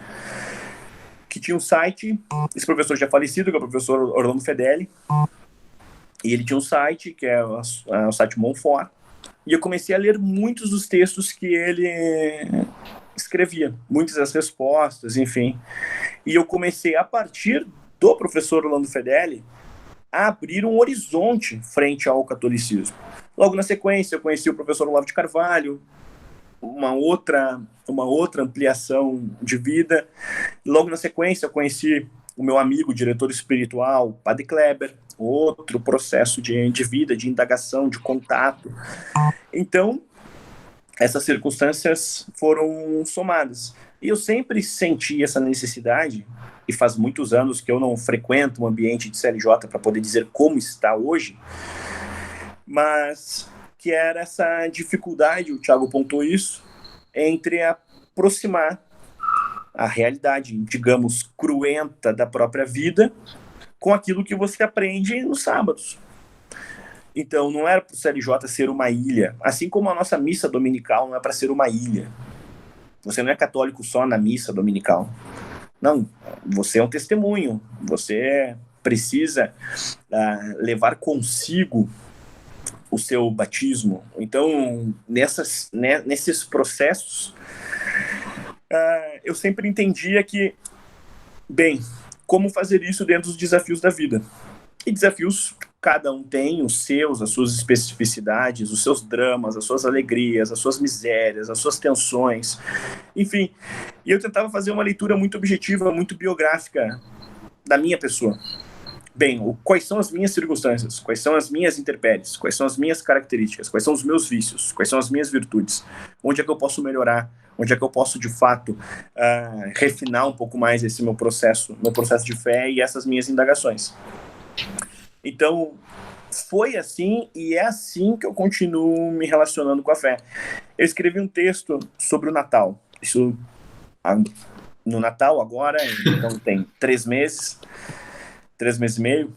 que tinha um site. Esse professor já falecido, que é o professor Orlando Fedeli, e ele tinha um site que é o site Monfort, e eu comecei a ler muitos dos textos que ele escrevia, muitas das respostas, enfim. E eu comecei, a partir do professor Orlando Fedeli, a abrir um horizonte frente ao catolicismo. Logo na sequência, eu conheci o professor Olavo de Carvalho, uma outra ampliação de vida. Logo na sequência, eu conheci o meu amigo, diretor espiritual, Padre Kleber, outro processo de vida, de indagação, de contato. Então, essas circunstâncias foram somadas. E eu sempre senti essa necessidade, e faz muitos anos que eu não frequento um ambiente de CLJ para poder dizer como está hoje, mas que era essa dificuldade, o Thiago pontuou isso, entre aproximar a realidade, digamos, cruenta da própria vida com aquilo que você aprende nos sábados. Então, não era para o CLJ ser uma ilha, assim como a nossa missa dominical não é para ser uma ilha. Você não é católico só na missa dominical. Não, você é um testemunho, você precisa levar consigo o seu batismo. Então, nesses processos, eu sempre entendia que, bem, como fazer isso dentro dos desafios da vida. E desafios, cada um tem os seus, as suas especificidades, os seus dramas, as suas alegrias, as suas misérias, as suas tensões, enfim. E eu tentava fazer uma leitura muito objetiva, muito biográfica da minha pessoa. Bem, quais são as minhas circunstâncias? Quais são as minhas intempéries? Quais são as minhas características? Quais são os meus vícios? Quais são as minhas virtudes? Onde é que eu posso melhorar? Onde é que eu posso, de fato, refinar um pouco mais esse meu processo de fé e essas minhas indagações? Então, foi assim e é assim que eu continuo me relacionando com a fé. Eu escrevi um texto sobre o Natal. Isso no Natal agora, então tem 3 meses e meio,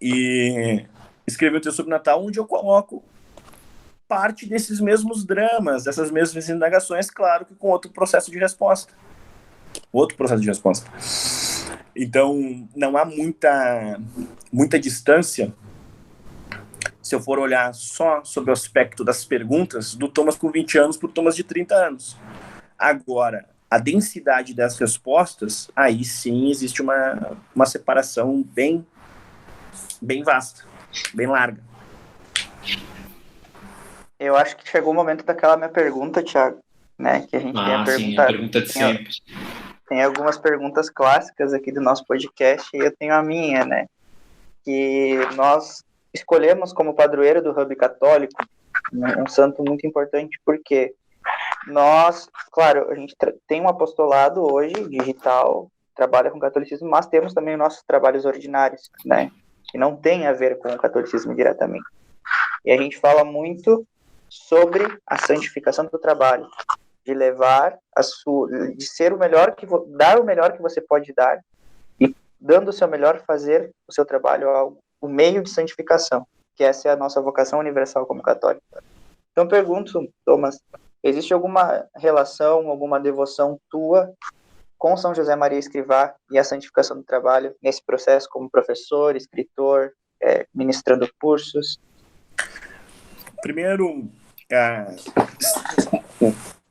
e escrevi um texto sobre o Natal onde eu coloco parte desses mesmos dramas, dessas mesmas indagações, claro que com outro processo de resposta. Então, não há muita distância, se eu for olhar só sobre o aspecto das perguntas, do Thomas com 20 anos para o Thomas de 30 anos. Agora, a densidade das respostas, aí sim existe uma separação bem vasta, bem larga. Eu acho que chegou o momento daquela minha pergunta, Thiago, né? Que a gente tem a Sim, a pergunta de sempre. Tem algumas perguntas clássicas aqui do nosso podcast e eu tenho a minha, né? Que nós escolhemos como padroeiro do Hub Católico um santo muito importante, porque nós, claro, a gente tem um apostolado hoje, digital, trabalha com catolicismo, mas temos também nossos trabalhos ordinários, né? Que não tem a ver com o catolicismo diretamente. E a gente fala muito sobre a santificação do trabalho, de levar de ser o melhor dar o melhor que você pode dar e dando o seu melhor fazer o seu trabalho o meio de santificação, que essa é a nossa vocação universal como católico. Então pergunto, Thomas, existe alguma relação, alguma devoção tua com São José Maria Escrivá e a santificação do trabalho nesse processo como professor, escritor, ministrando cursos? Primeiro,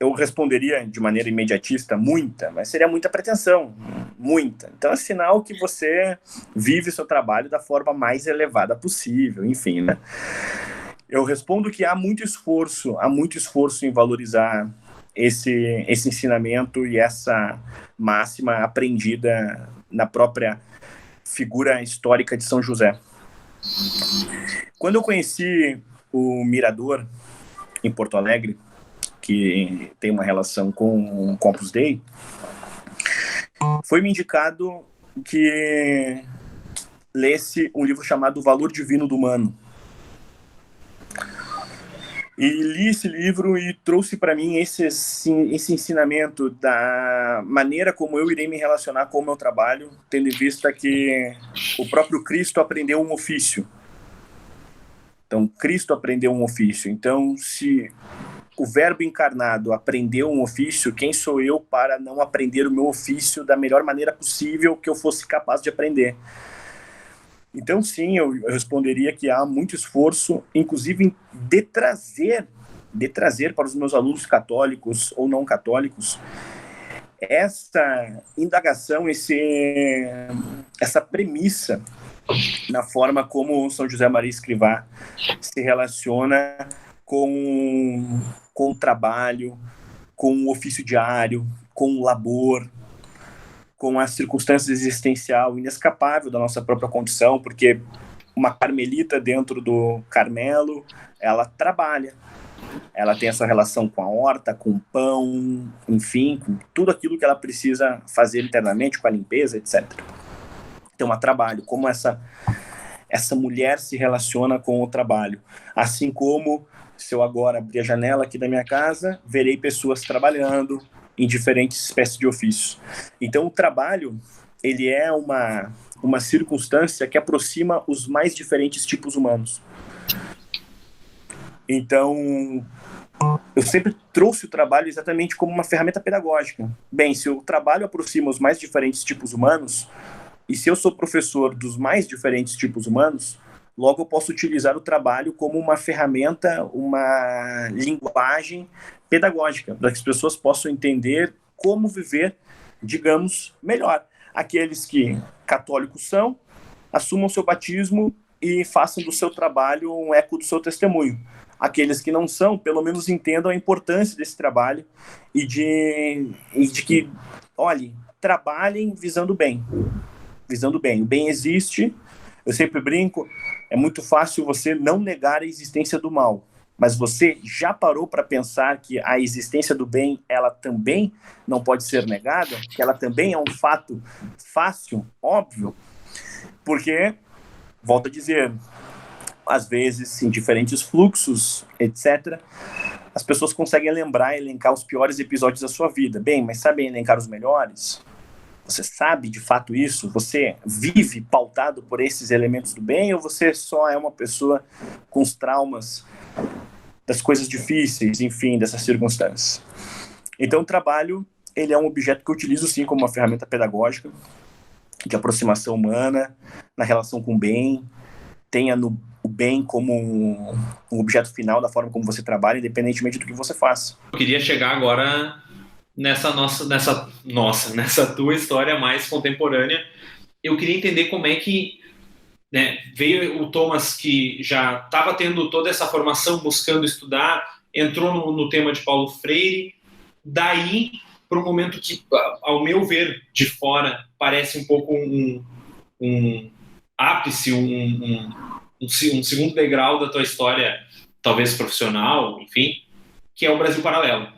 eu responderia de maneira imediatista muita, mas seria muita pretensão, muita. Então é sinal que você vive seu trabalho da forma mais elevada possível, enfim, né? Eu respondo que há muito esforço em valorizar esse ensinamento e essa máxima aprendida na própria figura histórica de São José. Quando eu conheci o Mirador, em Porto Alegre, que tem uma relação com o Campus Day, foi-me indicado que lesse um livro chamado O Valor Divino do Humano. E li esse livro e trouxe para mim esse ensinamento da maneira como eu irei me relacionar com o meu trabalho, tendo em vista que o próprio Cristo aprendeu um ofício. Então, Cristo aprendeu um ofício. Então, se o Verbo encarnado aprendeu um ofício, quem sou eu para não aprender o meu ofício da melhor maneira possível que eu fosse capaz de aprender? Então, sim, eu responderia que há muito esforço, inclusive, de trazer para os meus alunos católicos ou não católicos essa indagação, essa premissa na forma como São José Maria Escrivá se relaciona com o trabalho, com o ofício diário, com o labor, com a circunstância existencial inescapável da nossa própria condição, porque uma carmelita dentro do Carmelo, ela trabalha, ela tem essa relação com a horta, com o pão, enfim, com tudo aquilo que ela precisa fazer internamente, com a limpeza, etc. Então, ela trabalha, como essa mulher se relaciona com o trabalho, assim como se eu agora abrir a janela aqui da minha casa, verei pessoas trabalhando em diferentes espécies de ofícios. Então, o trabalho, ele é uma circunstância que aproxima os mais diferentes tipos humanos. Então, eu sempre trouxe o trabalho exatamente como uma ferramenta pedagógica. Bem, se o trabalho aproxima os mais diferentes tipos humanos, e se eu sou professor dos mais diferentes tipos humanos, logo eu posso utilizar o trabalho como uma ferramenta, uma linguagem pedagógica, para que as pessoas possam entender como viver, digamos, melhor. Aqueles que católicos são, assumam seu batismo e façam do seu trabalho um eco do seu testemunho. Aqueles que não são, pelo menos entendam a importância desse trabalho e de que, olhem, trabalhem visando o bem. Visando o bem. O bem existe, eu sempre brinco, é muito fácil você não negar a existência do mal, mas você já parou para pensar que a existência do bem, ela também não pode ser negada, que ela também é um fato fácil, óbvio, porque, volto a dizer, às vezes, em diferentes fluxos, etc., as pessoas conseguem lembrar e elencar os piores episódios da sua vida. Bem, mas sabem elencar os melhores? Você sabe de fato isso? Você vive pautado por esses elementos do bem ou você só é uma pessoa com os traumas das coisas difíceis, enfim, dessas circunstâncias? Então, o trabalho, ele é um objeto que eu utilizo, sim, como uma ferramenta pedagógica de aproximação humana, na relação com o bem, tenha o bem como um objeto final da forma como você trabalha, independentemente do que você faça. Eu queria chegar agora nessa tua história mais contemporânea, eu queria entender como é que, né, veio o Thomas, que já estava tendo toda essa formação, buscando estudar, entrou no tema de Paulo Freire, daí para um momento que, ao meu ver, de fora, parece um pouco um ápice, um segundo degrau da tua história, talvez profissional, enfim, que é o Brasil Paralelo.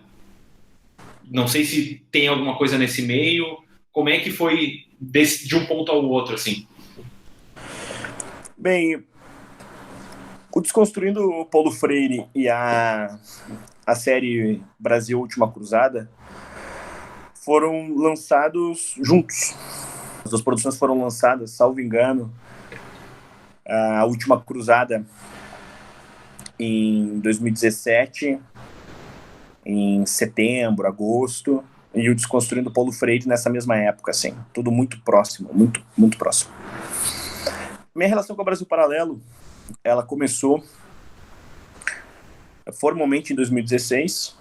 Não sei se tem alguma coisa nesse meio. Como é que foi de um ponto ao outro, assim? Bem, o Desconstruindo o Paulo Freire e a série Brasil Última Cruzada foram lançados juntos. As duas produções foram lançadas, salvo engano, a Última Cruzada em 2017, em setembro, agosto, e o Desconstruindo Paulo Freire nessa mesma época, assim, tudo muito próximo, muito, muito próximo. Minha relação com o Brasil Paralelo, ela começou formalmente em 2016,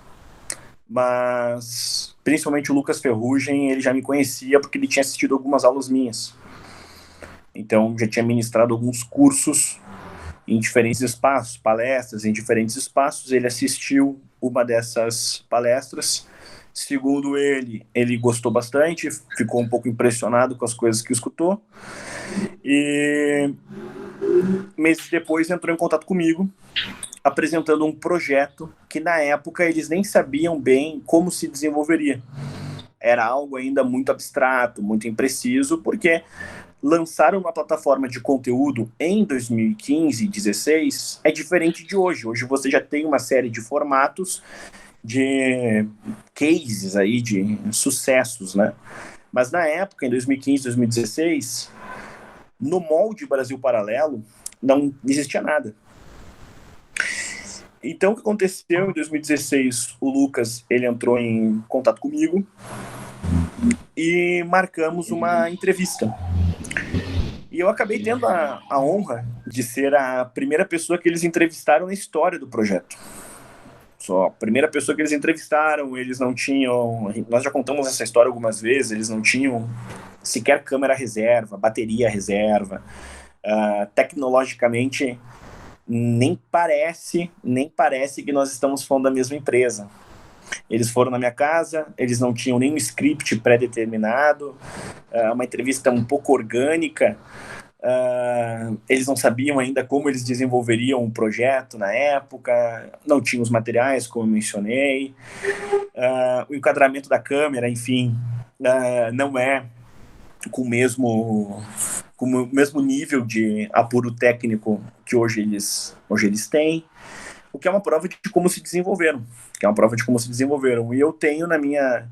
mas principalmente o Lucas Ferrugem, ele já me conhecia porque ele tinha assistido algumas aulas minhas. Então, já tinha ministrado alguns cursos em diferentes espaços, palestras em diferentes espaços. Ele assistiu uma dessas palestras. Segundo ele gostou bastante, ficou um pouco impressionado com as coisas que escutou. E meses depois entrou em contato comigo, apresentando um projeto que na época eles nem sabiam bem como se desenvolveria. Era algo ainda muito abstrato, muito impreciso, porque lançar uma plataforma de conteúdo em 2015, 2016 é diferente de hoje. Hoje você já tem uma série de formatos, de cases aí, de sucessos, né? Mas na época, em 2015, 2016, no molde Brasil Paralelo, não existia nada. Então, o que aconteceu em 2016, o Lucas, ele entrou em contato comigo e marcamos uma entrevista. E eu acabei tendo a honra de ser a primeira pessoa que eles entrevistaram na história do projeto. Só a primeira pessoa que eles entrevistaram, eles não tinham... Nós já contamos essa história algumas vezes, eles não tinham sequer câmera reserva, bateria reserva. Tecnologicamente, nem parece que nós estamos falando da mesma empresa. Eles foram na minha casa, eles não tinham nenhum script pré-determinado, uma entrevista um pouco orgânica. Eles não sabiam ainda como eles desenvolveriam o projeto na época, não tinham os materiais, como eu mencionei, o enquadramento da câmera, enfim, não é com o mesmo nível de apuro técnico que hoje eles têm, o que é uma prova de como se desenvolveram. E eu tenho na minha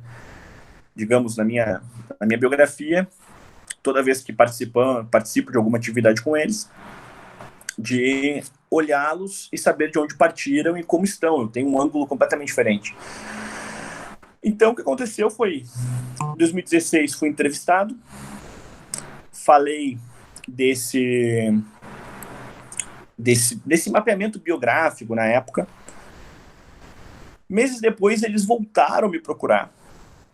biografia, toda vez que participo de alguma atividade com eles, de olhá-los e saber de onde partiram e como estão. Eu tenho um ângulo completamente diferente. Então, o que aconteceu foi, em 2016, fui entrevistado, falei desse mapeamento biográfico na época. Meses depois, eles voltaram a me procurar.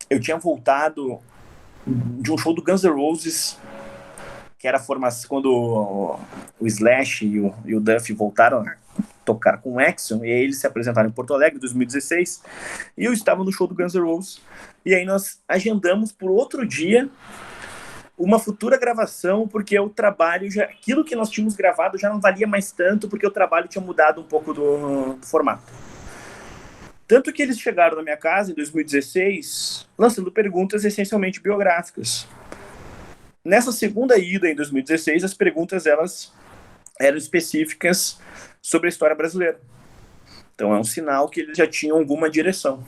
Eu tinha voltado de um show do Guns N' Roses, que era a formação quando o Slash e o Duff voltaram a tocar com o Exxon, e aí eles se apresentaram em Porto Alegre em 2016, e eu estava no show do Guns N' Roses, e aí nós agendamos por outro dia uma futura gravação, porque o trabalho, aquilo que nós tínhamos gravado já não valia mais tanto, porque o trabalho tinha mudado um pouco do formato. Tanto que eles chegaram na minha casa em 2016, lançando perguntas essencialmente biográficas. Nessa segunda ida, em 2016, as perguntas elas eram específicas sobre a história brasileira. Então é um sinal que eles já tinham alguma direção.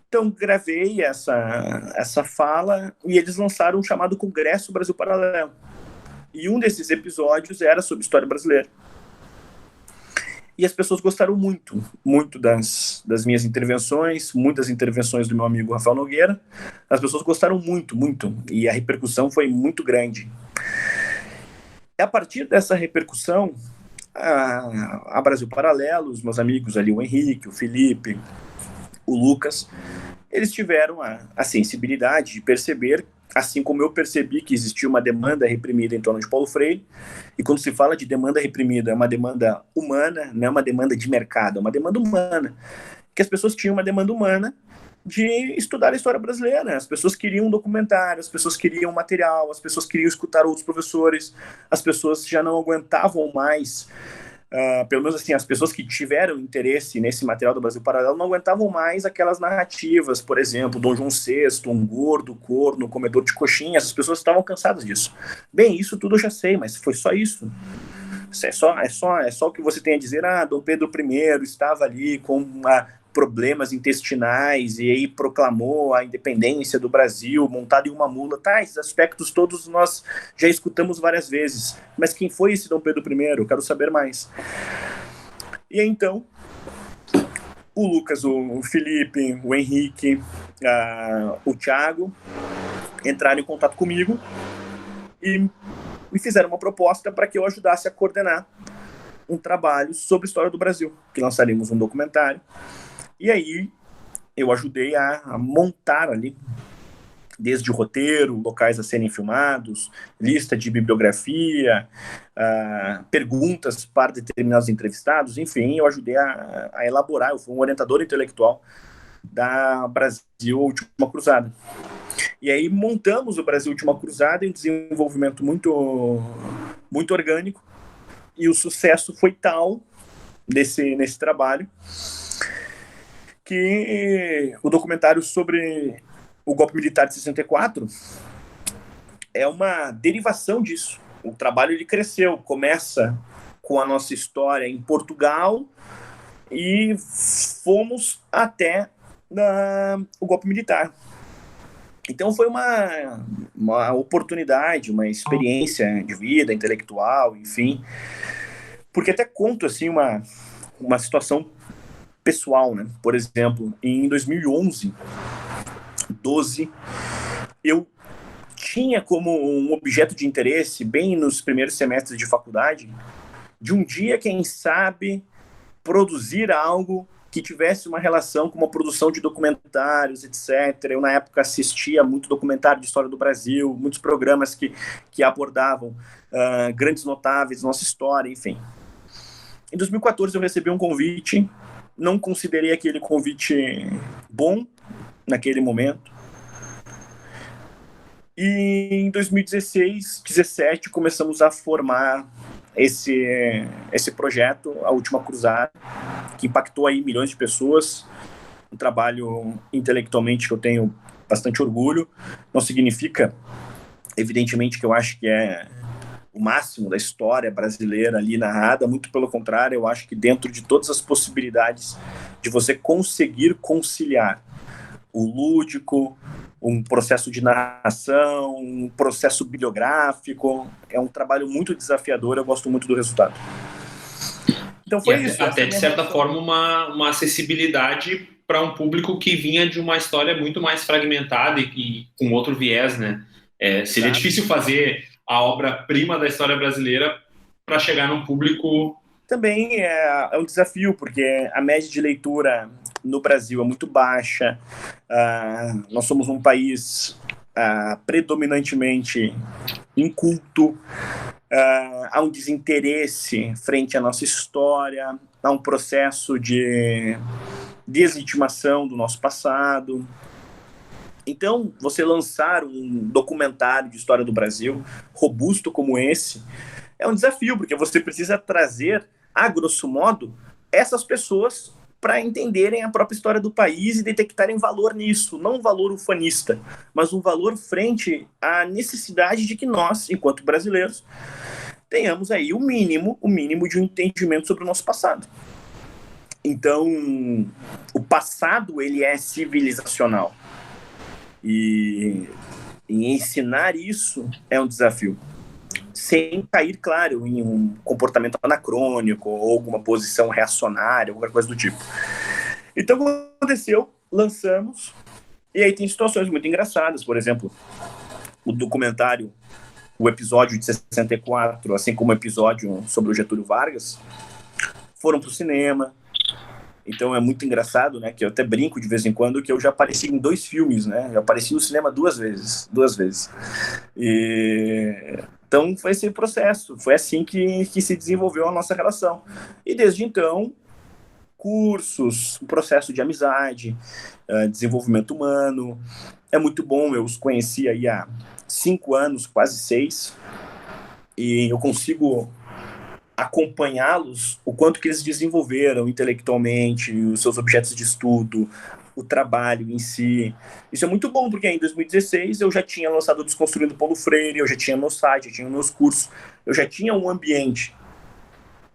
Então gravei essa fala e eles lançaram um chamado Congresso Brasil Paralelo. E um desses episódios era sobre história brasileira. E as pessoas gostaram muito, muito das minhas intervenções, muitas intervenções do meu amigo Rafael Nogueira. As pessoas gostaram muito, muito, e a repercussão foi muito grande. E a partir dessa repercussão, a Brasil Paralelo, os meus amigos ali, o Henrique, o Felipe, o Lucas, eles tiveram a sensibilidade de perceber, assim como eu percebi que existia uma demanda reprimida em torno de Paulo Freire, e quando se fala de demanda reprimida, é uma demanda humana, não é uma demanda de mercado, é uma demanda humana, que as pessoas tinham uma demanda humana de estudar a história brasileira. As pessoas queriam um documentário, as pessoas queriam material, as pessoas queriam escutar outros professores, as pessoas já não aguentavam mais, pelo menos assim, as pessoas que tiveram interesse nesse material do Brasil Paralelo não aguentavam mais aquelas narrativas, por exemplo, Dom João VI, um gordo, corno, comedor de coxinhas, as pessoas estavam cansadas disso. Bem, isso tudo eu já sei, mas foi só isso. É só o que você tem a dizer, Dom Pedro I estava ali com problemas intestinais e aí proclamou a independência do Brasil montado em uma mula. Tá, esses aspectos todos nós já escutamos várias vezes. Mas quem foi esse Dom Pedro I? Eu quero saber mais. E aí, então, o Lucas, o Felipe, o Henrique, o Thiago entraram em contato comigo e me fizeram uma proposta para que eu ajudasse a coordenar um trabalho sobre a história do Brasil, que lançaríamos um documentário. E aí eu ajudei a montar ali, desde o roteiro, locais a serem filmados, lista de bibliografia, perguntas para determinados entrevistados, enfim, eu ajudei a elaborar, eu fui um orientador intelectual da Brasil Última Cruzada. E aí montamos o Brasil Última Cruzada em um desenvolvimento muito, muito orgânico, e o sucesso foi tal nesse trabalho que o documentário sobre o golpe militar de 64 é uma derivação disso. O trabalho ele cresceu, começa com a nossa história em Portugal e fomos até o golpe militar. Então foi uma oportunidade, uma experiência de vida intelectual, enfim, porque até conto assim uma situação pessoal, né? Por exemplo, em 2011, eu tinha como um objeto de interesse, bem nos primeiros semestres de faculdade, de um dia, quem sabe, produzir algo que tivesse uma relação com uma produção de documentários, etc. Eu, na época, assistia muito documentário de história do Brasil, muitos programas que abordavam grandes notáveis, nossa história, enfim. Em 2014, eu recebi um convite, não considerei aquele convite bom naquele momento. E em 2016, 2017, começamos a formar esse projeto, A Última Cruzada, que impactou aí milhões de pessoas. Um trabalho intelectualmente que eu tenho bastante orgulho. Não significa, evidentemente, que eu acho que é o máximo da história brasileira ali narrada, muito pelo contrário, eu acho que dentro de todas as possibilidades de você conseguir conciliar o lúdico, um processo de narração, um processo bibliográfico, é um trabalho muito desafiador, eu gosto muito do resultado. Então foi isso. Até de certa forma uma acessibilidade para um público que vinha de uma história muito mais fragmentada e com outro viés, né? Seria difícil fazer a obra-prima da história brasileira para chegar num público... Também é um desafio, porque a média de leitura no Brasil é muito baixa. Nós somos um país predominantemente inculto. Há um desinteresse frente à nossa história, há um processo de deslegitimação do nosso passado. Então, você lançar um documentário de história do Brasil robusto como esse é um desafio, porque você precisa trazer, a grosso modo, essas pessoas para entenderem a própria história do país e detectarem valor nisso, não um valor ufanista, mas um valor frente à necessidade de que nós, enquanto brasileiros, tenhamos aí o mínimo de um entendimento sobre o nosso passado. Então, o passado, ele é civilizacional. E ensinar isso é um desafio. Sem cair, claro, em um comportamento anacrônico ou alguma posição reacionária, alguma coisa do tipo. Então, o que aconteceu? Lançamos. E aí tem situações muito engraçadas. Por exemplo, o documentário, o episódio de 64, assim como o episódio sobre o Getúlio Vargas, foram para o cinema. Então é muito engraçado, né? Que eu até brinco de vez em quando que eu já apareci em 2 filmes, né? Eu apareci no cinema 2 vezes. Então foi esse processo, foi assim que se desenvolveu a nossa relação. E desde então, cursos, um processo de amizade, desenvolvimento humano. É muito bom, eu os conheci aí há 5 anos, quase 6, e eu consigo acompanhá-los, o quanto que eles desenvolveram intelectualmente, os seus objetos de estudo, o trabalho em si. Isso é muito bom, porque em 2016 eu já tinha lançado o Desconstruindo Paulo Freire, eu já tinha meu site, eu tinha meus cursos, eu já tinha um ambiente.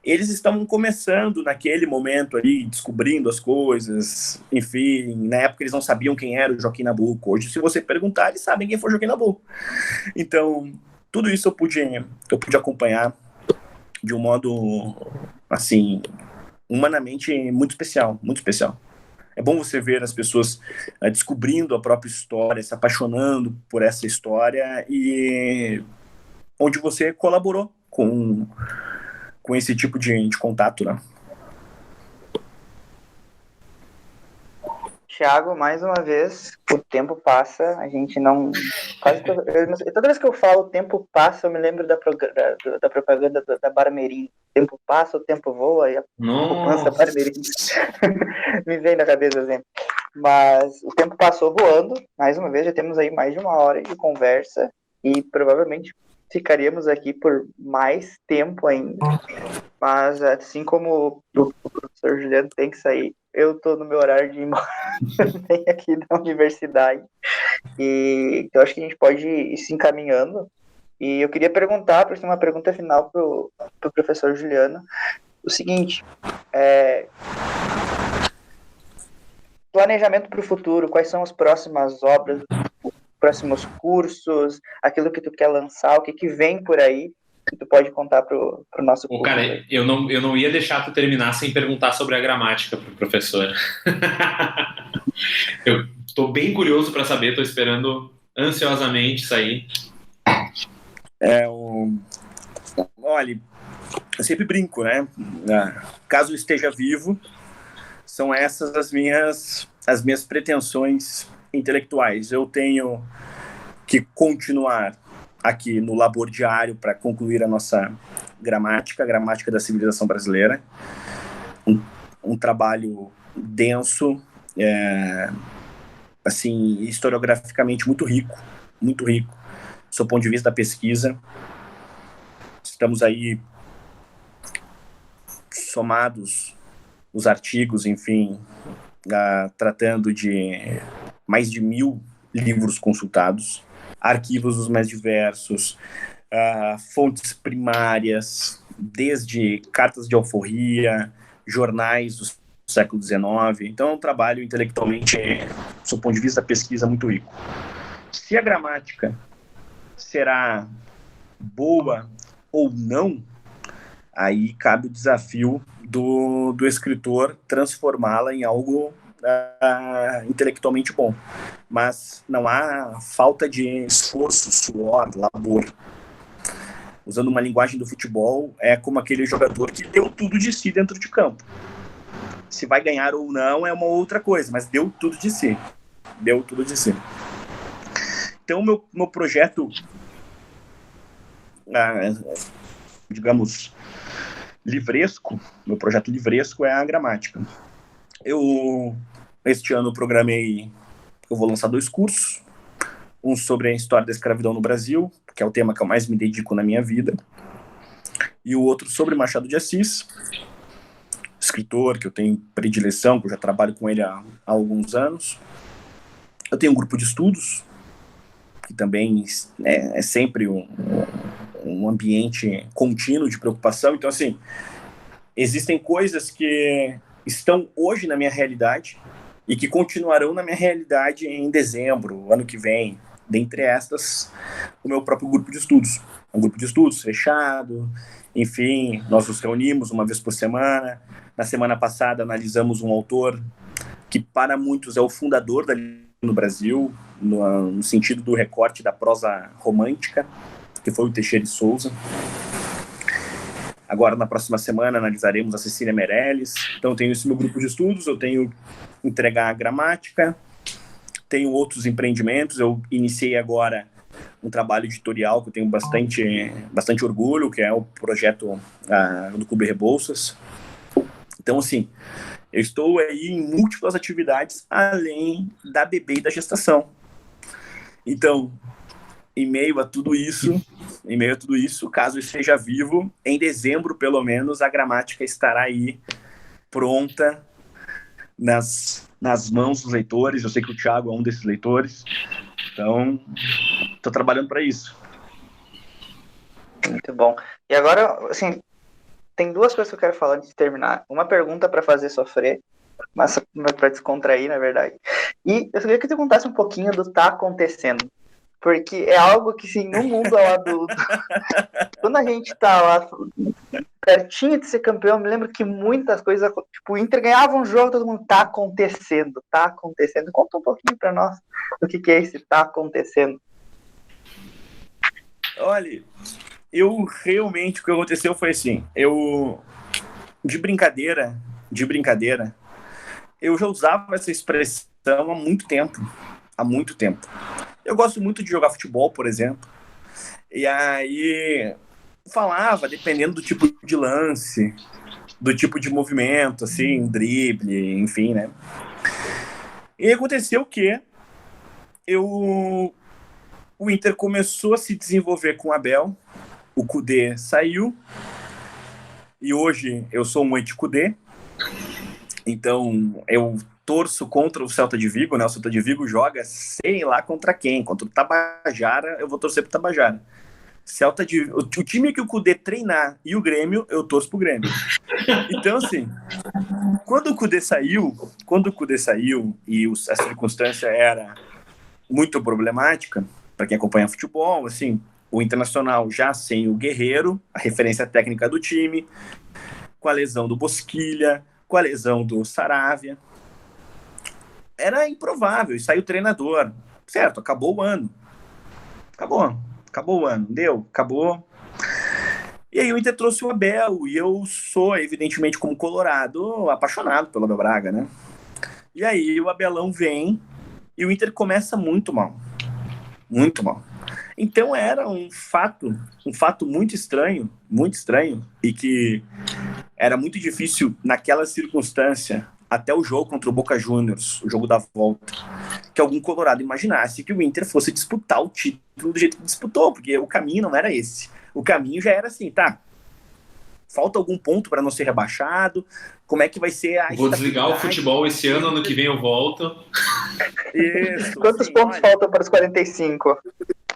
Eles estavam começando naquele momento ali, descobrindo as coisas, enfim, na época eles não sabiam quem era o Joaquim Nabuco. Hoje, se você perguntar, eles sabem quem foi o Joaquim Nabuco. Então, tudo isso eu pude acompanhar de um modo, assim, humanamente muito especial, muito especial. É bom você ver as pessoas descobrindo a própria história, se apaixonando por essa história e onde você colaborou com esse tipo de contato, né? Thiago, mais uma vez, o tempo passa, a gente não... toda vez que eu falo o tempo passa, eu me lembro da propaganda da Barmerim. O tempo passa, o tempo voa, e a poupança Barmerim me vem na cabeça assim. Mas o tempo passou voando, mais uma vez, já temos aí mais de 1 hora de conversa, e provavelmente ficaríamos aqui por mais tempo ainda. Mas assim como o professor Juliano tem que sair, eu estou no meu horário de ir embora também aqui da universidade. E então acho que a gente pode ir se encaminhando. E eu queria perguntar, por uma pergunta final para o professor Juliano, o seguinte: planejamento para o futuro, quais são as próximas obras, os próximos cursos, aquilo que tu quer lançar, o que vem por aí, que tu pode contar pro nosso público? Cara, eu não ia deixar tu terminar sem perguntar sobre a gramática pro professor. Eu tô bem curioso para saber, tô esperando ansiosamente isso aí. Olha, eu sempre brinco, né? Caso eu esteja vivo, são essas as minhas pretensões intelectuais. Eu tenho que continuar aqui no labor diário para concluir a nossa gramática, a gramática da civilização brasileira. Um trabalho denso, assim, historiograficamente muito rico, do seu ponto de vista da pesquisa. Estamos aí somados os artigos, enfim, tratando de mais de 1.000 livros consultados, arquivos os mais diversos, fontes primárias, desde cartas de alforria, jornais do século XIX. Então é um trabalho intelectualmente, do seu ponto de vista da pesquisa, muito rico. Se a gramática será boa ou não, aí cabe o desafio do escritor transformá-la em algo intelectualmente bom. Mas não há falta de esforço, suor, labor. Usando uma linguagem do futebol, é como aquele jogador que deu tudo de si dentro de campo. Se vai ganhar ou não é uma outra coisa, mas deu tudo de si. Então, meu projeto, digamos, meu projeto livresco é a gramática. Este ano, eu vou lançar 2 cursos, um sobre a história da escravidão no Brasil, que é o tema que eu mais me dedico na minha vida, e o outro sobre Machado de Assis, escritor que eu tenho predileção, que eu já trabalho com ele há alguns anos. Eu tenho um grupo de estudos, que também é sempre um ambiente contínuo de preocupação. Então, assim, existem coisas que estão hoje na minha realidade e que continuarão na minha realidade em dezembro, ano que vem. Dentre estas, o meu próprio grupo de estudos. Um grupo de estudos fechado, enfim, nós nos reunimos uma vez por semana. Na semana passada, analisamos um autor que, para muitos, é o fundador da língua no Brasil, no sentido do recorte da prosa romântica, que foi o Teixeira de Souza. Agora, na próxima semana, analisaremos a Cecília Meirelles. Então, eu tenho esse meu grupo de estudos, eu tenho entregar a gramática, tenho outros empreendimentos. Eu iniciei agora um trabalho editorial que eu tenho bastante orgulho, que é o projeto do Clube Rebouças. Então, assim, eu estou aí em múltiplas atividades, além da bebê e da gestação. Então, em meio a tudo isso, caso eu esteja vivo, em dezembro, pelo menos, a gramática estará aí pronta nas mãos dos leitores. Eu sei que o Thiago é um desses leitores. Então, estou trabalhando para isso. Muito bom. E agora, assim, tem duas coisas que eu quero falar antes de terminar. Uma pergunta para fazer sofrer, mas para descontrair, na verdade. E eu queria que você contasse um pouquinho do Tá Acontecendo. Porque é algo que, sim, no mundo ao adulto, quando a gente tá lá pertinho de ser campeão, eu me lembro que muitas coisas, tipo, o Inter ganhava um jogo, todo mundo tá acontecendo. Conta um pouquinho pra nós o que é esse Tá Acontecendo. Olha, eu realmente, o que aconteceu foi assim, de brincadeira, eu já usava essa expressão há muito tempo. Eu gosto muito de jogar futebol, por exemplo. E aí falava, dependendo do tipo de lance, do tipo de movimento, assim, drible, enfim, né? E aconteceu que o Inter começou a se desenvolver com o Abel, o Kudê saiu, e hoje eu sou um anti-Kudê, então eu torço contra o Celta de Vigo, né? O Celta de Vigo joga sei lá contra quem, contra o Tabajara, eu vou torcer pro Tabajara. O time que o Kudê treinar e o Grêmio, eu torço pro Grêmio. Então, assim, quando o Kudê saiu e a circunstância era muito problemática, para quem acompanha futebol, assim, o Internacional já sem o Guerreiro, a referência técnica do time, com a lesão do Bosquilha, com a lesão do Saravia, era improvável, e saiu o treinador. Certo, acabou o ano. Acabou o ano, acabou. E aí o Inter trouxe o Abel, e eu sou, evidentemente, como colorado, apaixonado pelo Abel Braga, né? E aí o Abelão vem, e o Inter começa muito mal. Então era um fato muito estranho, e que era muito difícil naquela circunstância, até o jogo contra o Boca Juniors, o jogo da volta, que algum colorado imaginasse que o Inter fosse disputar o título do jeito que disputou, porque o caminho não era esse. O caminho já era assim, tá, falta algum ponto para não ser rebaixado, como é que vai ser a... Vou desligar o futebol esse ano que vem eu volto. Isso, quantos assim, pontos faltam para os 45?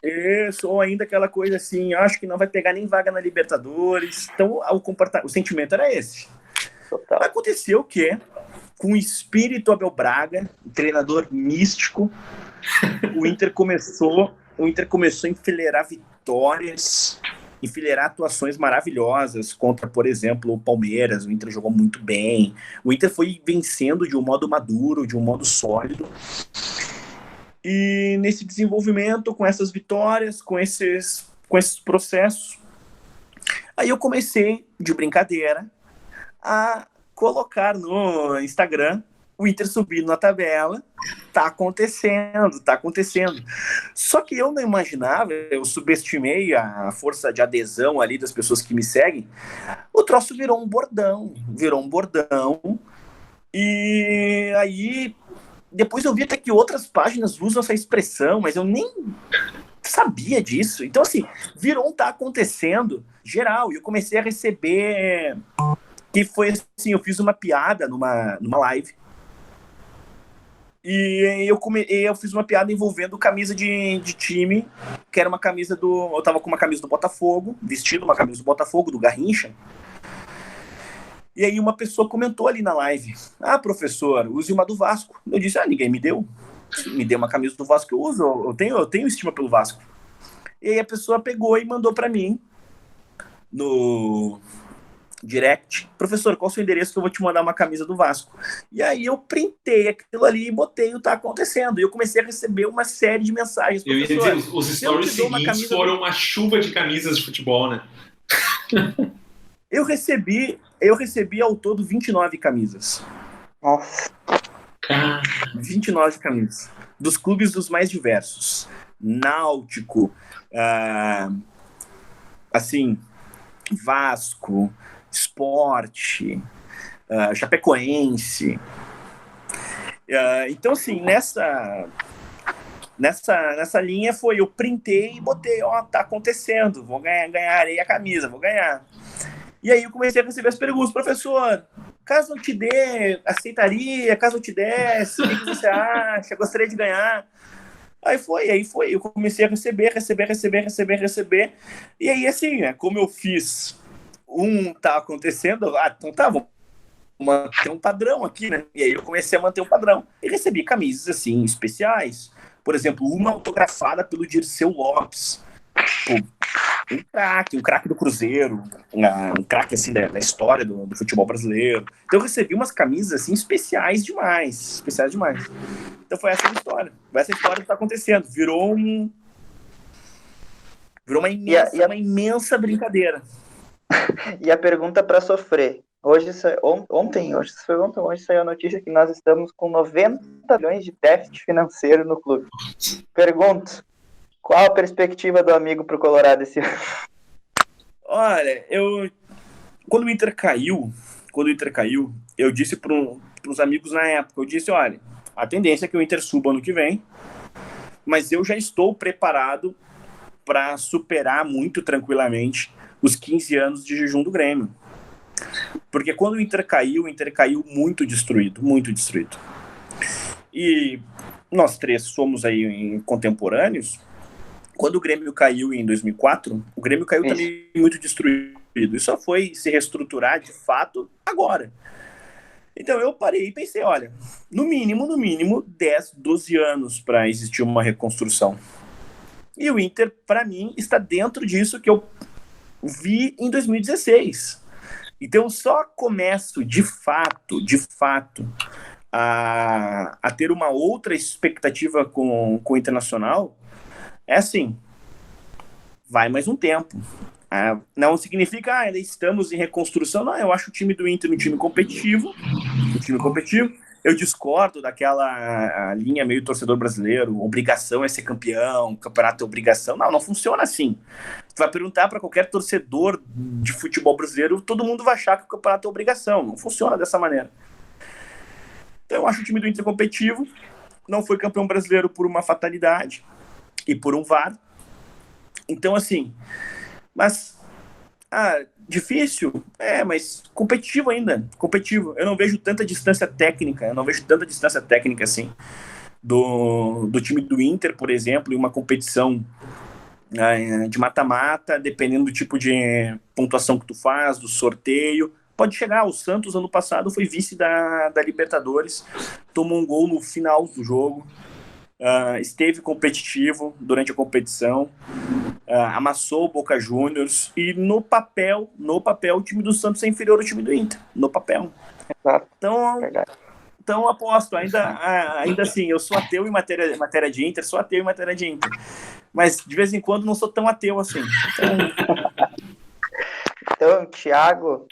Isso, ou ainda aquela coisa assim, acho que não vai pegar nem vaga na Libertadores. Então o sentimento era esse. Total. Aconteceu o quê? Com o espírito Abel Braga, um treinador místico, o Inter começou a enfileirar vitórias, enfileirar atuações maravilhosas contra, por exemplo, o Palmeiras. O Inter jogou muito bem. O Inter foi vencendo de um modo maduro, de um modo sólido. E nesse desenvolvimento, com essas vitórias, com esses processos, aí eu comecei, de brincadeira, a colocar no Instagram o Inter subindo na tabela. Tá acontecendo. Só que eu não imaginava, eu subestimei a força de adesão ali das pessoas que me seguem. O troço virou um bordão. E aí, depois eu vi até que outras páginas usam essa expressão, mas eu nem sabia disso. Então, assim, virou um Tá Acontecendo geral. E eu comecei a receber... Que foi assim, eu fiz uma piada numa live. E eu fiz uma piada envolvendo camisa de time, que era uma camisa do... Eu tava com uma camisa do Botafogo, vestindo uma camisa do Botafogo, do Garrincha. E aí uma pessoa comentou ali na live: ah, professor, use uma do Vasco. Eu disse: ah, ninguém me deu. Me deu uma camisa do Vasco que eu uso, eu tenho estima pelo Vasco. E aí a pessoa pegou e mandou pra mim no direct: professor, qual é o seu endereço que eu vou te mandar uma camisa do Vasco? E aí eu printei aquilo ali e botei o Tá Acontecendo. E eu comecei a receber uma série de mensagens. Eu ia dizer, os stories seguintes foram uma chuva de camisas de futebol, né? Eu recebi ao todo 29 camisas. Nossa. 29 camisas. Dos clubes dos mais diversos. Náutico, assim, Vasco, Sport, Chapecoense. Então, assim, nessa linha eu printei e botei, tá acontecendo, ganharei a camisa, vou ganhar. E aí eu comecei a receber as perguntas, professor, caso não te dê, aceitaria, caso não te desse, o que você acha, gostaria de ganhar. Aí foi, eu comecei a receber, e aí assim, como eu fiz, tá acontecendo, então tá, vamos manter um padrão aqui, né? E aí eu comecei a manter um padrão, e recebi camisas, assim, especiais, por exemplo, uma autografada pelo Dirceu Lopes, um craque do Cruzeiro, um craque, assim, da história do futebol brasileiro. Então eu recebi umas camisas, assim, especiais demais. Então foi essa história que tá acontecendo, virou uma imensa brincadeira. E a pergunta para sofrer. Hoje saiu a notícia que nós estamos com 90 milhões de déficit financeiro no clube. Pergunto, qual a perspectiva do amigo pro Colorado esse ano? Olha, quando o Inter caiu, eu disse para os amigos na época, eu disse, olha, a tendência é que o Inter suba ano que vem, mas eu já estou preparado para superar muito tranquilamente os 15 anos de jejum do Grêmio. Porque quando o Inter caiu muito destruído. E nós três somos aí contemporâneos. Quando o Grêmio caiu em 2004, o Grêmio caiu também muito destruído. E só foi se reestruturar de fato agora. Então eu parei e pensei, olha, no mínimo 10, 12 anos para existir uma reconstrução. E o Inter, para mim, está dentro disso que eu vi em 2016. Então eu só começo de fato a ter uma outra expectativa com o Internacional. É assim, vai mais um tempo. Não significa ainda estamos em reconstrução. Não, eu acho o time do Inter um time competitivo. Eu discordo daquela linha meio torcedor brasileiro, obrigação é ser campeão, campeonato é obrigação. Não funciona assim. Tu vai perguntar para qualquer torcedor de futebol brasileiro, todo mundo vai achar que o campeonato é obrigação. Não funciona dessa maneira. Então eu acho o time do Inter competitivo. Não foi campeão brasileiro por uma fatalidade e por um VAR. Então, assim, mas difícil? Mas competitivo ainda. Competitivo. Eu não vejo tanta distância técnica assim do time do Inter, por exemplo, em uma competição de mata-mata, dependendo do tipo de pontuação que tu faz, do sorteio. Pode chegar. O Santos, ano passado, foi vice da Libertadores, tomou um gol no final do jogo, esteve competitivo durante a competição, amassou o Boca Juniors, e no papel, o time do Santos é inferior ao time do Inter, no papel. Exato. Então aposto, ainda assim, eu sou ateu em matéria de Inter, mas de vez em quando não sou tão ateu assim. Então, Thiago,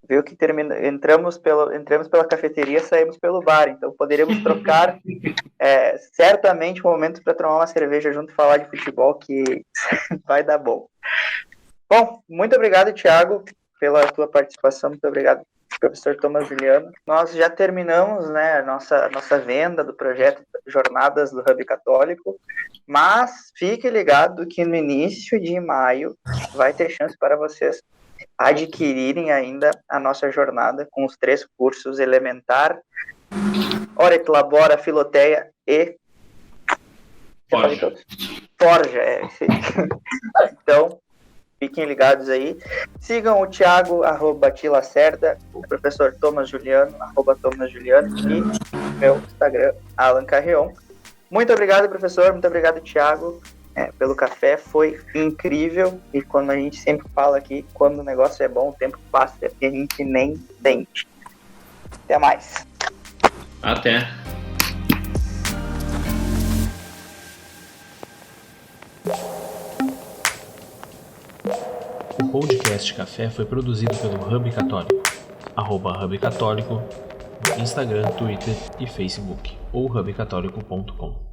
viu que entramos pela cafeteria, saímos pelo bar, então poderíamos trocar certamente um momento para tomar uma cerveja junto e falar de futebol, que vai dar bom. Bom, muito obrigado, Thiago, pela tua participação, muito obrigado, professor Thomas Juliano. Nós já terminamos, né, a nossa venda do projeto Jornadas do Hub Católico, mas fique ligado que no início de maio vai ter chance para vocês adquirirem ainda a nossa jornada com os 3 cursos Elementar, Ora et Labora, Filoteia e Forja. Então, fiquem ligados aí. Sigam o Thiago, @tilacerda, o professor Thomas Juliano, @ThomasJuliano, e meu Instagram, Alan Carreon. Muito obrigado, professor. Muito obrigado, Thiago, pelo café. Foi incrível. E quando a gente sempre fala aqui, quando o negócio é bom, o tempo passa e a gente nem sente. Até mais. Até. O podcast Café foi produzido pelo Hub Católico, @Hub Católico, no Instagram, Twitter e Facebook, ou hubcatólico.com.